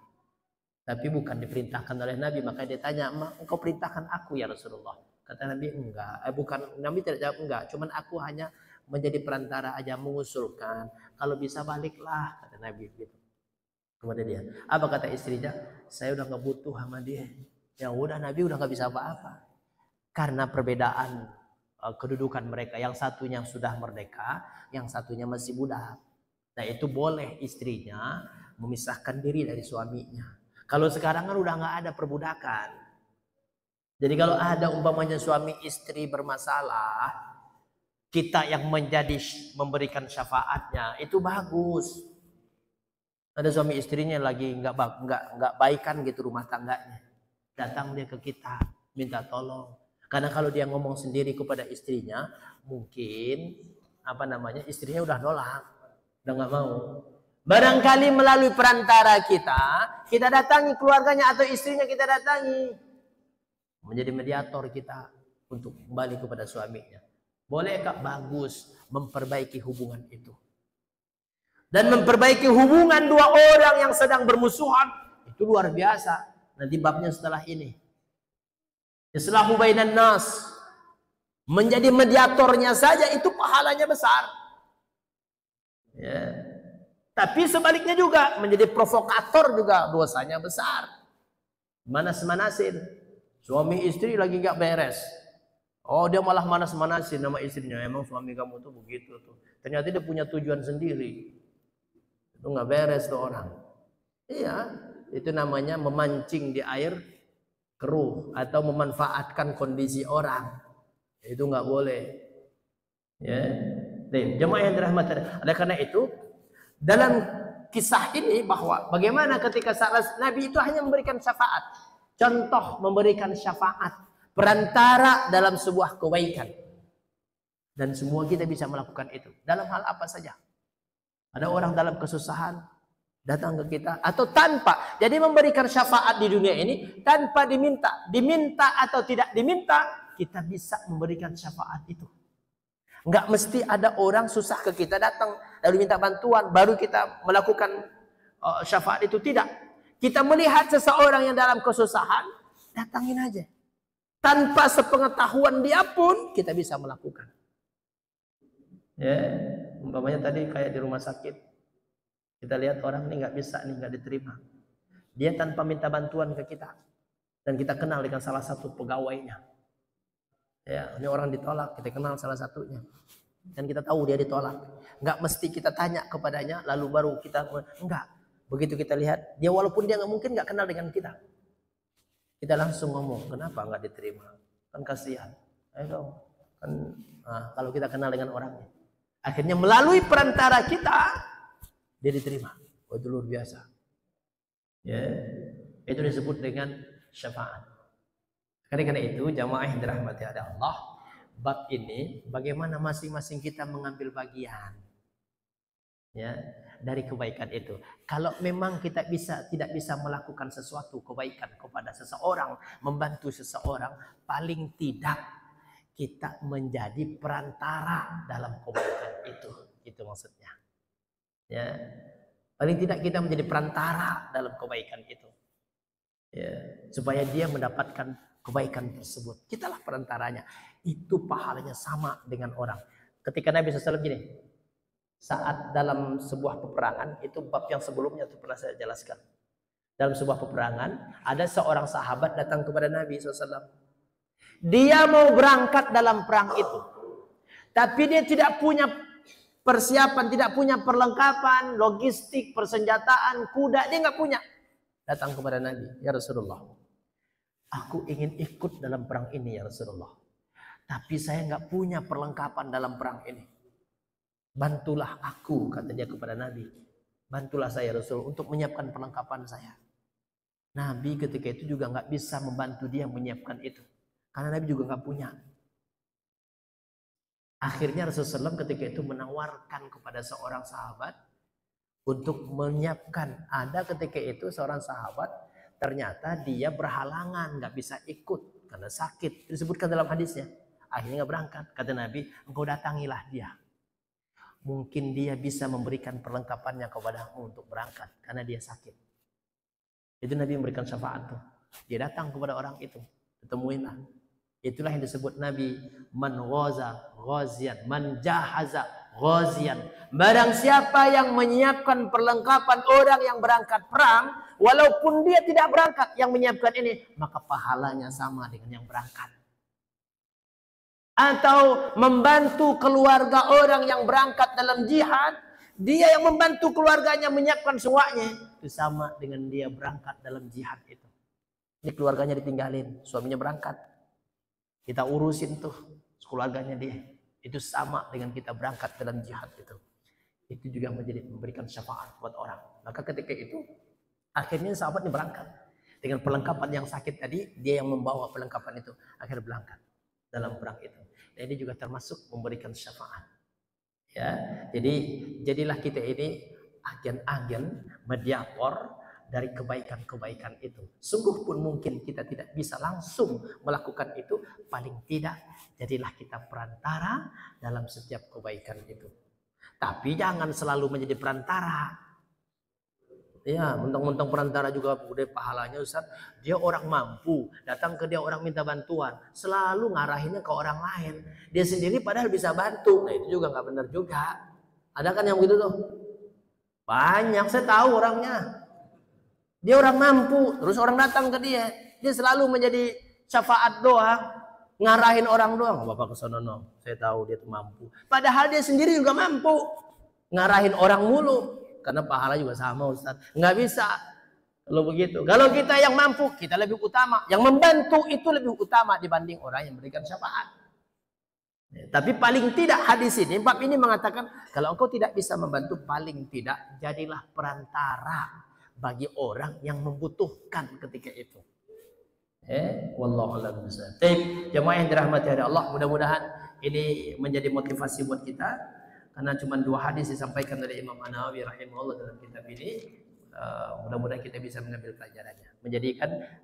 [SPEAKER 3] Tapi bukan diperintahkan oleh Nabi. Makanya dia tanya, engkau perintahkan aku ya Rasulullah. Kata Nabi enggak, bukan, Nabi tidak jawab enggak, cuman aku hanya menjadi perantara aja, mengusulkan. Kalau bisa baliklah, kata Nabi gitu. Kemudian dia, apa kata istrinya? Saya udah nggak butuh sama dia. Ya udah, Nabi udah nggak bisa apa-apa. Karena perbedaan kedudukan mereka, yang satunya sudah merdeka, yang satunya masih budak. Nah itu boleh istrinya memisahkan diri dari suaminya. Kalau sekarang kan udah nggak ada perbudakan. Jadi kalau ada umpamanya suami istri bermasalah, kita yang memberikan syafaatnya itu bagus. Ada suami istrinya lagi nggak baikan gitu rumah tangganya, datang dia ke kita minta tolong. Karena kalau dia ngomong sendiri kepada istrinya, mungkin istrinya udah nolak, udah nggak mau. Barangkali melalui perantara kita datangi keluarganya atau istrinya, kita datangi. Menjadi mediator kita untuk kembali kepada suaminya. Bolehkah? Bagus memperbaiki hubungan itu. Dan memperbaiki hubungan dua orang yang sedang bermusuhan itu luar biasa. Nanti babnya setelah ini. Islahu bainan nas. Menjadi mediatornya saja itu pahalanya besar. Ya. Tapi sebaliknya juga menjadi provokator juga dosanya besar. Manas-manasin. Suami istri lagi nggak beres. Oh dia malah manas-manasin nama istrinya. Emang suami kamu tuh begitu tuh. Ternyata dia punya tujuan sendiri. Itu nggak beres tuh orang. Iya, itu namanya memancing di air keruh atau memanfaatkan kondisi orang. Itu nggak boleh. Ya, jemaah yang dirahmati. Oleh karena itu, dalam kisah ini bahwa bagaimana ketika saat Nabi itu hanya memberikan syafaat. Contoh memberikan syafaat, perantara dalam sebuah kebaikan. Dan semua kita bisa melakukan itu. Dalam hal apa saja. Ada orang dalam kesusahan, datang ke kita. Atau tanpa. Jadi memberikan syafaat di dunia ini, tanpa diminta. Diminta atau tidak diminta, kita bisa memberikan syafaat itu. Enggak mesti ada orang susah ke kita datang, lalu minta bantuan, baru kita melakukan syafaat itu. Tidak. Kita melihat seseorang yang dalam kesusahan, datangin aja. Tanpa sepengetahuan dia pun, kita bisa melakukan. Ya, umpamanya tadi kayak di rumah sakit. Kita lihat orang ini nggak bisa, nih nggak diterima. Dia tanpa minta bantuan ke kita. Dan kita kenal dengan salah satu pegawainya. Ya, ini orang ditolak, kita kenal salah satunya. Dan kita tahu dia ditolak. Nggak mesti kita tanya kepadanya, lalu baru kita, enggak. Begitu kita lihat, dia walaupun dia mungkin nggak kenal dengan kita. Kita langsung ngomong, kenapa nggak diterima? Kan kasihan. Ayo dong. Kan, kalau kita kenal dengan orangnya. Akhirnya melalui perantara kita, dia diterima. Oh, itu luar biasa. Ya, itu disebut dengan syafaat. Karena itu, jamaah yang dirahmati oleh Allah, bab ini bagaimana masing-masing kita mengambil bagian. Ya, dari kebaikan itu. Kalau memang kita tidak bisa melakukan sesuatu kebaikan kepada seseorang, membantu seseorang, paling tidak kita menjadi perantara dalam kebaikan itu. Itu maksudnya. Ya. Paling tidak kita menjadi perantara dalam kebaikan itu. Ya, supaya dia mendapatkan kebaikan tersebut. Kitalah perantaranya. Itu pahalanya sama dengan orang. Ketika Nabi SAW gini, saat dalam sebuah peperangan, itu bab yang sebelumnya itu pernah saya jelaskan. Dalam sebuah peperangan, ada seorang sahabat datang kepada Nabi SAW. Dia mau berangkat dalam perang itu. Tapi dia tidak punya persiapan, tidak punya perlengkapan, logistik, persenjataan, kuda, dia nggak punya. Datang kepada Nabi, ya Rasulullah, aku ingin ikut dalam perang ini ya Rasulullah. Tapi saya nggak punya perlengkapan dalam perang ini. Bantulah aku, kata dia kepada Nabi. Bantulah saya Rasul untuk menyiapkan perlengkapan saya. Nabi ketika itu juga nggak bisa membantu dia menyiapkan itu. Karena Nabi juga nggak punya. Akhirnya Rasulullah SAW ketika itu menawarkan kepada seorang sahabat untuk menyiapkan. Ada ketika itu seorang sahabat ternyata dia berhalangan, nggak bisa ikut karena sakit. Disebutkan dalam hadisnya. Akhirnya nggak berangkat. Kata Nabi, engkau datangilah dia. Mungkin dia bisa memberikan perlengkapannya kepadamu untuk berangkat karena dia sakit. Itu Nabi memberikan syafaat tuh. Dia datang kepada orang itu, ketemuinlah. Itulah yang disebut Nabi, man ghaza ghazian, man jahaza ghazian. Barang siapa yang menyiapkan perlengkapan orang yang berangkat perang, walaupun dia tidak berangkat, yang menyiapkan ini, maka pahalanya sama dengan yang berangkat. Atau membantu keluarga orang yang berangkat dalam jihad, dia yang membantu keluarganya menyiapkan semuanya, itu sama dengan dia berangkat dalam jihad itu. Ini keluarganya ditinggalin, suaminya berangkat, kita urusin tuh keluarganya dia. Itu sama dengan kita berangkat dalam jihad itu. Itu juga memberikan syafaat buat orang. Maka ketika itu akhirnya sahabatnya berangkat dengan perlengkapan yang sakit tadi, dia yang membawa perlengkapan itu, akhirnya berangkat dalam perang itu. Dan ini juga termasuk memberikan syafaat. Ya, jadi jadilah kita ini agen-agen mediator dari kebaikan-kebaikan itu. Sungguh pun mungkin kita tidak bisa langsung melakukan itu, paling tidak jadilah kita perantara dalam setiap kebaikan itu. Tapi jangan selalu menjadi perantara. Ya, mentang-mentang perantara juga udah pahalanya Ustaz. Dia orang mampu, datang ke dia orang minta bantuan, selalu ngarahinnya ke orang lain. Dia sendiri padahal bisa bantu. Nah, itu juga nggak benar juga. Ada kan yang begitu tuh? Banyak, saya tahu orangnya. Dia orang mampu, terus orang datang ke dia, dia selalu menjadi syafaat doa, ngarahin orang doang. Bapak ke sono, no. Saya tahu dia tuh mampu. Padahal dia sendiri juga mampu, ngarahin orang mulu. Karena pahala juga sama Ustaz. Nggak bisa kalau begitu. Kalau kita yang mampu, kita lebih utama. Yang membantu itu lebih utama dibanding orang yang memberikan syafaat. Ya, tapi paling tidak hadis ini, bab ini mengatakan, kalau engkau tidak bisa membantu, paling tidak jadilah perantara bagi orang yang membutuhkan ketika itu. Wallahu a'lam bishawab. Baik, jemaah yang dirahmati oleh Allah, mudah-mudahan ini menjadi motivasi buat kita. Karena cuma 2 hadis disampaikan oleh Imam An-Nawawi rahimahullah dalam kitab ini, mudah-mudahan kita bisa mengambil pelajarannya.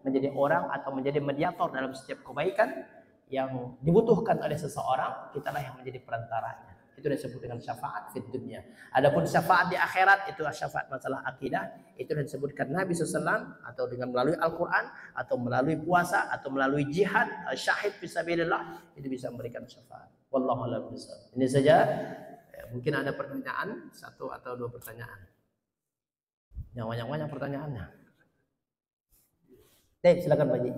[SPEAKER 3] Menjadi orang atau menjadi mediator dalam setiap kebaikan yang dibutuhkan oleh seseorang, kitalah yang menjadi perantaranya. Itu disebut dengan syafaat fid dunya. Adapun syafaat di akhirat, itu syafaat masalah akidah, itu disebutkan Nabi SAW atau dengan melalui Al-Quran atau melalui puasa atau melalui jihad, syahid fisabilillah, itu bisa memberikan syafaat. Wallahu a'lam bishawab. Ini saja. Mungkin ada pertanyaan, 1 atau 2 pertanyaan. Yang banyak-banyak pertanyaannya. Silakan Pak Haji.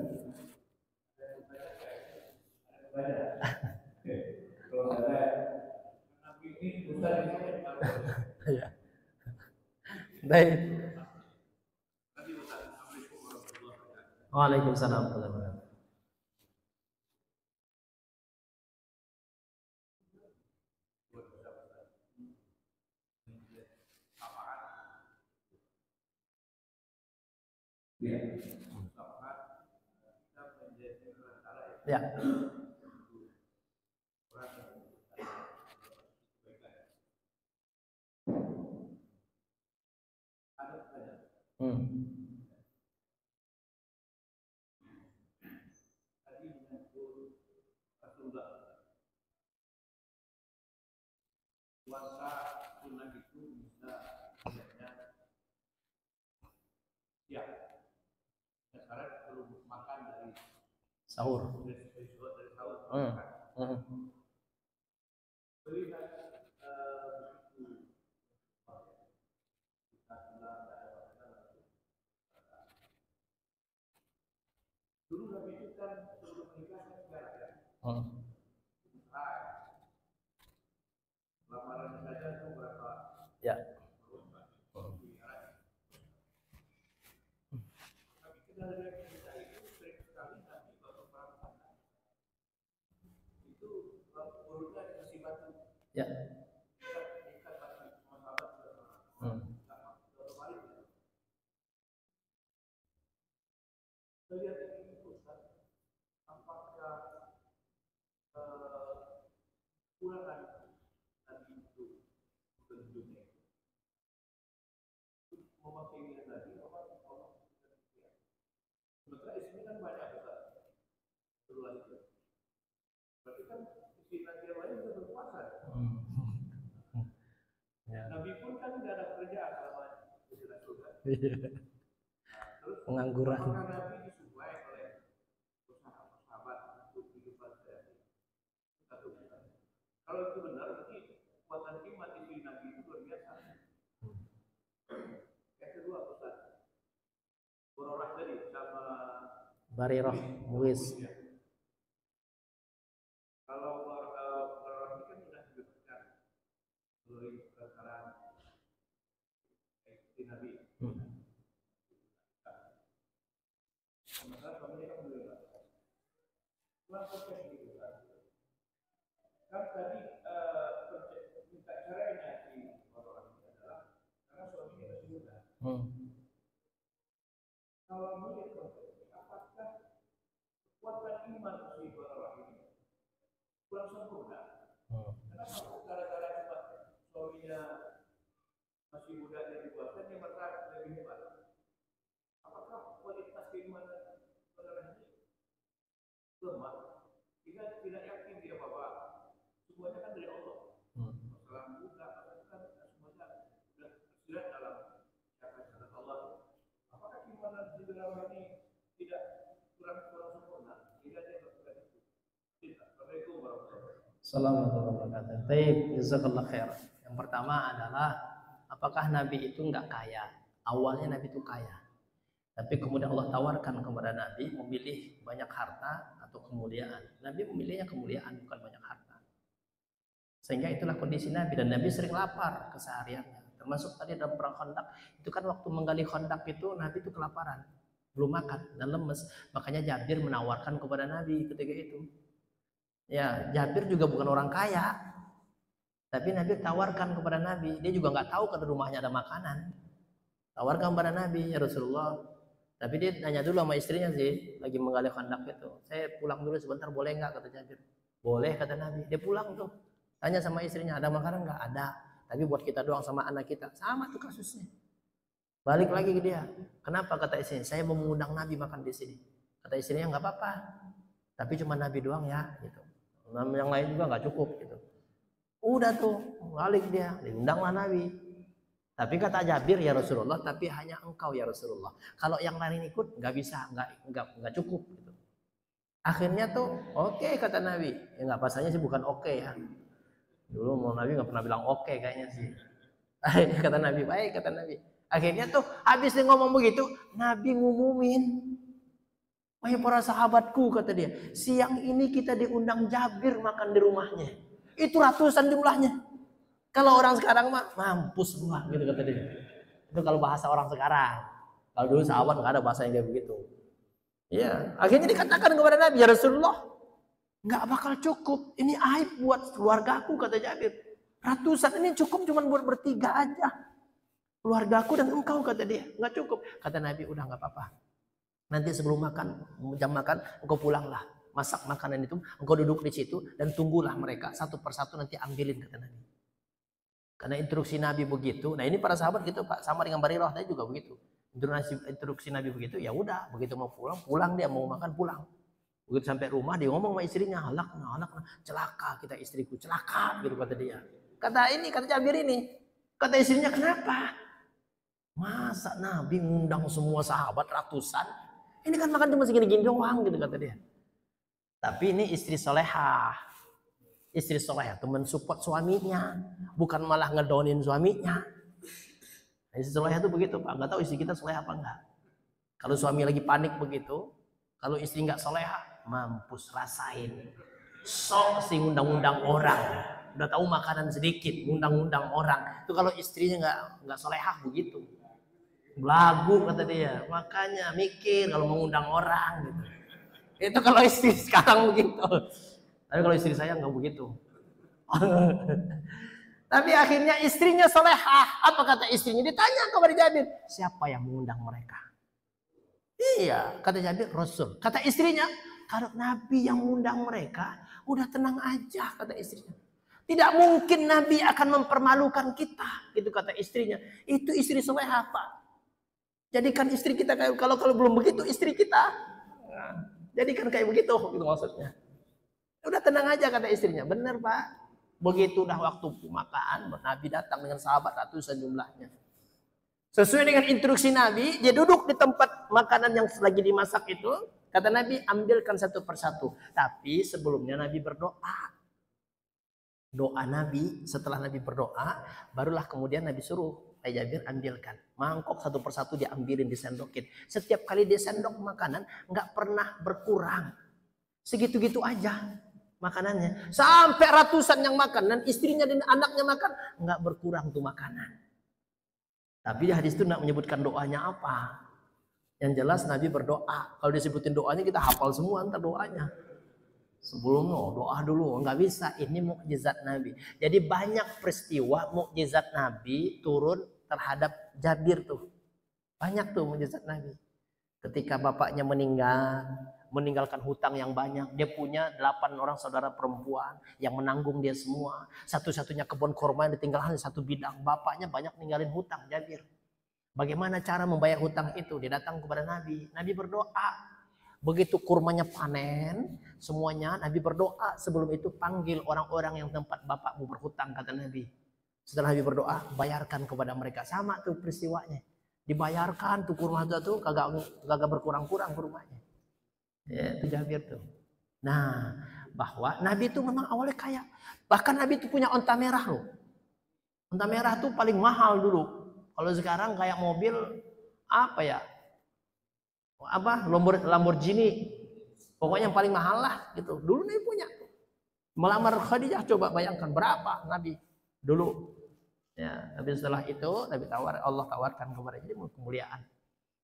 [SPEAKER 3] Baik. Waalaikumsalam warahmatullahi wabarakatuh. Ya. Puasa Sahur.
[SPEAKER 4] Dulu Nabi itu kan sebelum menikah kan jarang ya. Lamaran saja itu berapa?
[SPEAKER 3] Ya.
[SPEAKER 4] Tapi kita lihat kita itu sering sekali Nabi waktu perang Badar itu urutnya dikasih batu.
[SPEAKER 3] Ya.
[SPEAKER 4] Ikat batu sama sahabat. Lihat ini Ustaz, apakah kurang Nabi itu tentunya memakai niat Nabi Allah sementara istri kan banyak Ustaz setelah itu berarti kan istri Nabi yang lain sudah berpuasa Nabi pun kan tidak ada kerjaan selama di surga terus
[SPEAKER 3] Pengangguran.
[SPEAKER 4] apakah Nabi disuplai oleh sahabat untuk kehidupan sehari-hari? Kalau itu benar, berarti kekuatan iman istri Nabi itu luar biasa. Yang kedua, Ustaz, Bororah tadi sama
[SPEAKER 3] Bariroh Muiz.
[SPEAKER 4] kalau Bororah ini kan sudah dibebaskan melalui perkara istri Nabi. Sementara suaminya kan belum. Cuma proses gitu kan. Kan tadi minta cerainya si orang ini adalah karena suaminya masih muda. Kalau melihat proses ini, apakah kekuatan iman si orang ini kurang sempurna? Kenapa gara-gara cuma suaminya masih muda dan dibuatkan dia merasa lebih hebat? Apakah kualitas keimanan orang ini lemah? Tidak yakin dia bahwa semuanya kan dari Allah. Masalah muda, kan semuanya sudah tersirat dalam syariat Allah. Apakah keimanan di dalam ini tidak kurang sempurna? Tidak dia berbuat itu. Assalamualaikum warahmatullahi wabarakatuh.
[SPEAKER 3] Assalamualaikum warahmatullahi wabarakatuh. Baik, jazakallah khair. Yang pertama adalah apakah Nabi itu enggak kaya? Awalnya Nabi itu kaya. Tapi kemudian Allah tawarkan kepada Nabi memilih banyak harta atau kemuliaan. Nabi memilihnya kemuliaan bukan banyak harta. Sehingga itulah kondisi Nabi dan Nabi sering lapar kesehariannya. Termasuk tadi dalam perang Khandaq, itu kan waktu menggali Khandaq itu Nabi itu kelaparan, belum makan dan lemes. Makanya Jabir menawarkan kepada Nabi ketika itu. Ya, Jabir juga bukan orang kaya. Tapi Nabi tawarkan kepada Nabi, dia juga nggak tahu kalau rumahnya ada makanan. Tawarkan kepada Nabi, ya Rasulullah. Tapi dia nanya dulu sama istrinya sih, lagi menggali Khandaq itu. Saya pulang dulu sebentar, boleh nggak? Kata Jabir. Boleh, kata Nabi. Dia pulang tuh. Tanya sama istrinya, ada makanan nggak? Ada. Tapi buat kita doang sama anak kita. Sama tuh kasusnya. Balik lagi ke dia. Kenapa? Kata istrinya, saya mau mengundang Nabi makan di sini. Kata istrinya, nggak apa-apa. Tapi cuma Nabi doang ya. Gitu. Yang lain juga nggak cukup. Gitu. Udah tuh, balik dia. Diundanglah Nabi. Tapi kata Jabir, ya Rasulullah, tapi hanya engkau ya Rasulullah. Kalau yang lain ikut nggak bisa, nggak cukup. Gitu. Akhirnya tuh, oke, kata Nabi. Ya nggak pasanya sih bukan oke ya. Dulu mau Nabi nggak pernah bilang oke kayaknya sih. Kata Nabi, baik kata Nabi. Akhirnya tuh habis dia ngomong begitu, Nabi ngumumin. Wahai para sahabatku, kata dia, siang ini kita diundang Jabir makan di rumahnya. Itu ratusan jumlahnya. Kalau orang sekarang mah mampus gua gitu kata dia. Itu kalau bahasa orang sekarang. Kalau dulu sahabat nggak ada bahasa yang kayak begitu. Ya, akhirnya dikatakan kepada Nabi, ya Rasulullah, nggak bakal cukup. Ini aib buat keluargaku, kata Jabir. Ratusan ini cukup cuma buat bertiga aja. Keluargaku dan engkau, kata dia. Nggak cukup. Kata Nabi, udah nggak apa-apa. Nanti sebelum makan, jam makan, engkau pulanglah. Masak makanan itu, engkau duduk di situ dan tunggulah mereka satu persatu nanti ambilin, kata Nabi. Karena instruksi Nabi begitu. Nah ini para sahabat gitu Pak, sama dengan Barirah tadi juga begitu. Instruksi Nabi begitu, ya udah, begitu mau pulang dia, mau makan pulang. Begitu sampai rumah dia ngomong sama istrinya, halakna, celaka kita istriku, celaka gitu kata dia. Kata Jabir ini, kata istrinya, kenapa? Masa Nabi ngundang semua sahabat ratusan? Ini kan makan cuma segini-gini doang gitu kata dia. Tapi ini istri solehah. Istri solehah itu mensupport suaminya, bukan malah ngedownin suaminya. Istri solehah itu begitu, Pak. Nggak tahu istri kita solehah apa enggak. Kalau suami lagi panik begitu, kalau istri nggak solehah, mampus rasain. Sok sih ngundang-undang orang. Udah tahu makanan sedikit, ngundang-undang orang. Itu kalau istrinya nggak solehah begitu. Belagu kata dia. Makanya mikir kalau mengundang orang gitu. Itu kalau istri sekarang begitu. Tapi kalau istri saya nggak begitu. Tapi akhirnya istrinya solehah. Apa kata istrinya? Ditanya kepada Jabir, siapa yang mengundang mereka? Iya, kata Jabir, Rasul. Kata istrinya, kalau Nabi yang mengundang mereka, udah tenang aja, kata istrinya. Tidak mungkin Nabi akan mempermalukan kita, itu kata istrinya. Itu istri solehah, Pak. Jadikan istri kita kayak kalau belum begitu istri kita. Nah, jadikan kayak begitu, gitu maksudnya. Udah tenang aja kata istrinya. Benar, Pak. Begitu udah waktu makan, Nabi datang dengan sahabat ratusan jumlahnya. Sesuai dengan instruksi Nabi, dia duduk di tempat makanan yang lagi dimasak itu. Kata Nabi, ambilkan satu persatu. Tapi sebelumnya Nabi berdoa. Doa Nabi, setelah Nabi berdoa, barulah kemudian Nabi suruh Jabir ambilkan. Mangkok satu persatu diambilin, disendokin. Setiap kali dia sendok makanan, nggak pernah berkurang. Segitu-gitu aja makanannya. Sampai ratusan yang makan, dan istrinya dan anaknya makan, nggak berkurang tuh makanan. Tapi di hadis itu nggak menyebutkan doanya apa. Yang jelas Nabi berdoa. Kalau disebutin doanya kita hafal semua ntar doanya. Sebelum doa dulu, nggak bisa. Ini mukjizat Nabi. Jadi banyak peristiwa mukjizat Nabi turun terhadap Jabir tuh. Banyak tuh mukjizat Nabi. Ketika bapaknya meninggalkan hutang yang banyak, dia punya 8 orang saudara perempuan yang menanggung dia semua. Satu-satunya kebun kurma yang ditinggalkan satu bidang. Bapaknya banyak ninggalin hutang, Jabir. Bagaimana cara membayar hutang itu? Dia datang kepada Nabi. Nabi berdoa. Begitu kurmanya panen, semuanya Nabi berdoa. Sebelum itu panggil orang-orang yang tempat bapakmu berhutang, kata Nabi. Setelah Nabi berdoa, bayarkan kepada mereka. Sama tuh peristiwanya. Dibayarkan tuh kurma itu kagak berkurang-kurang kurmanya. Ya, itu Jabir tuh. Nah, bahwa Nabi itu memang awalnya kaya. Bahkan Nabi itu punya onta merah loh. Onta merah tuh paling mahal dulu. Kalau sekarang kayak mobil apa ya? Lamborghini. Pokoknya yang paling mahal lah gitu. Dulu Nabi punya. Melamar Khadijah, coba bayangkan berapa Nabi dulu. Ya, tapi setelah itu Nabi Allah tawarkan kepada dia kemuliaan.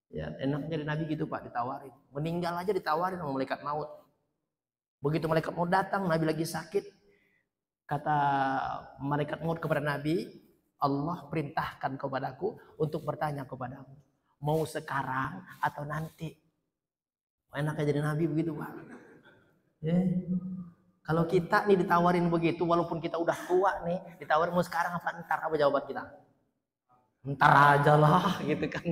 [SPEAKER 3] Ya, enak jadi Nabi gitu Pak, ditawarin. Meninggal aja ditawarin sama malaikat maut. Begitu malaikat maut datang, Nabi lagi sakit. Kata malaikat maut kepada Nabi, Allah perintahkan kepadaku untuk bertanya kepadamu. Mau sekarang atau nanti? Enaknya jadi Nabi begitu Pak. Ya. Kalau kita nih ditawarin begitu, walaupun kita udah tua nih, ditawarin mau sekarang apa ntar, apa jawaban kita? Ntar aja lah gitu kan.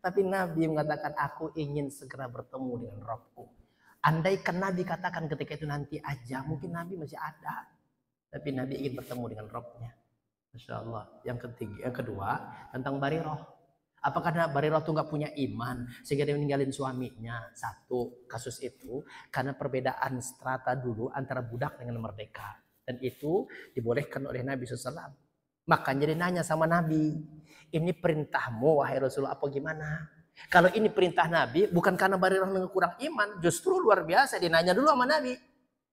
[SPEAKER 3] Tapi Nabi mengatakan, aku ingin segera bertemu dengan Rabbku. Andaikan Nabi katakan ketika itu nanti aja, mungkin Nabi masih ada. Tapi Nabi ingin bertemu dengan Rabbnya. Masya Allah. Yang kedua, tentang Barirah. Apakah Barirah itu nggak punya iman sehingga dia meninggalin suaminya? Satu kasus itu karena perbedaan strata dulu antara budak dengan merdeka, dan itu dibolehkan oleh Nabi SAW. Makanya dia nanya sama Nabi, ini perintahmu wahai Rasulullah apa gimana? Kalau ini perintah Nabi, bukan karena Barirah kurang iman, justru luar biasa dia nanya dulu sama Nabi.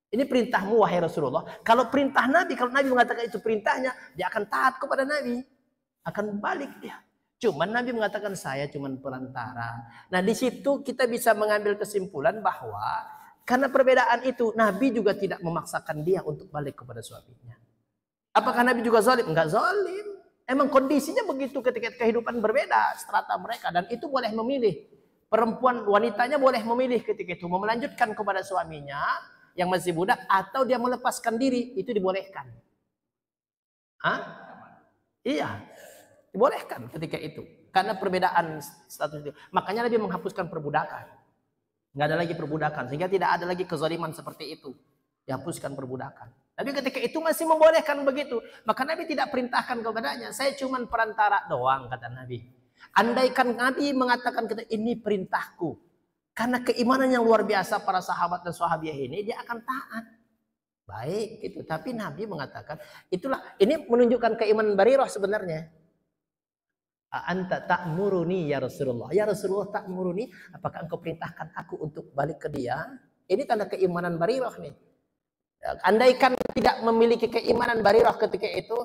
[SPEAKER 3] Ini perintahmu wahai Rasulullah. Kalau perintah Nabi, kalau Nabi mengatakan itu perintahnya, dia akan taat kepada Nabi, akan balik dia. Cuman Nabi mengatakan saya cuman perantara. Nah di situ kita bisa mengambil kesimpulan bahwa karena perbedaan itu Nabi juga tidak memaksakan dia untuk balik kepada suaminya. Apakah Nabi juga zalim? Enggak zalim. Emang kondisinya begitu ketika kehidupan berbeda strata mereka, dan itu boleh memilih. Perempuan wanitanya boleh memilih ketika itu mau melanjutkan kepada suaminya yang masih budak atau dia melepaskan diri, itu dibolehkan. Hah? Iya. Dibolehkan ketika itu karena perbedaan status itu. Makanya Nabi menghapuskan perbudakan. Nggak ada lagi perbudakan sehingga tidak ada lagi kezaliman seperti itu. Dihapuskan perbudakan. Tapi ketika itu masih membolehkan begitu, maka Nabi tidak perintahkan kepadanya. Saya cuma perantara doang, kata Nabi. Andaikan Nabi mengatakan ini perintahku, Karena keimanan yang luar biasa para sahabat dan sahabiah ini, dia akan taat. Baik gitu. Tapi Nabi mengatakan, itulah ini menunjukkan keimanan Barirah sebenarnya. Anta ta'muruni ya Rasulullah. Ya Rasulullah ta'muruni, apakah engkau perintahkan aku untuk balik ke dia? Ini tanda keimanan Barirah nih. Andaikan tidak memiliki keimanan Barirah ketika itu,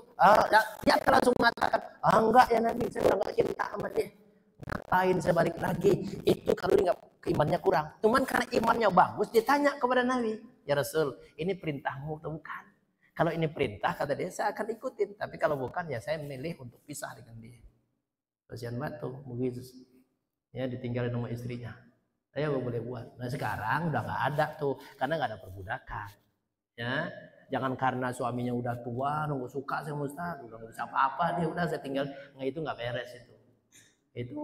[SPEAKER 3] dia akan langsung mengatakan, enggak ya Nabi, saya udah enggak cinta sama dia. Ngapain saya balik lagi? Itu kalau dia imannya kurang. Cuman karena imannya bagus, dia tanya kepada Nabi, ya Rasul, ini perintahmu atau bukan? Kalau ini perintah, kata dia, saya akan ikutin. Tapi kalau bukan, ya saya memilih untuk pisah dengan dia. Kasihan banget tuh, begitu. Ya, ditinggalin sama istrinya. Saya nggak boleh buat. Nah sekarang udah nggak ada tuh, karena nggak ada perbudakan. Ya, jangan karena suaminya udah tua, nunggu suka sama Ustaz, udah nggak bisa apa-apa, dia udah saya tinggal, nggak, itu nggak beres itu. Itu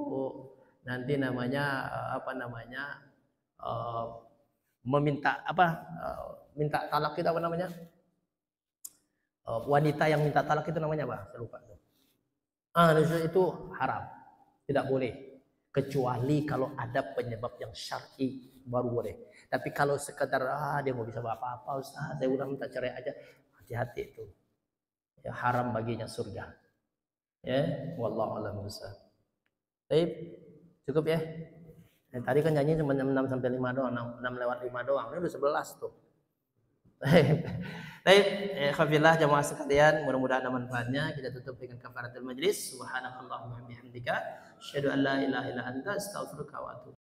[SPEAKER 3] nanti namanya meminta minta talak kita apa namanya, wanita yang minta talak itu namanya apa? Saya lupa. Itu haram, tidak boleh, kecuali kalau ada penyebab yang syar'i baru boleh. Tapi kalau sekedar dia nggak bisa apa-apa Ustaz, saya udah minta cerai aja, hati-hati itu. Ya, haram baginya surga. Ya, wallahu a'lam bishawab. Baik, cukup ya. Tadi kan nyanyi cuma 6 sampai 5 doang, 6 lewat 5 doang. Ini udah 11 tuh. Baik, alhamdulillah jamaah sekalian, mudah-mudahan ada manfaatnya. Kita tutup dengan kafaratul majlis. Subhanakallahumma bihamdika, asyhadu an la ilaha illa anta, astaghfiruka wa atubu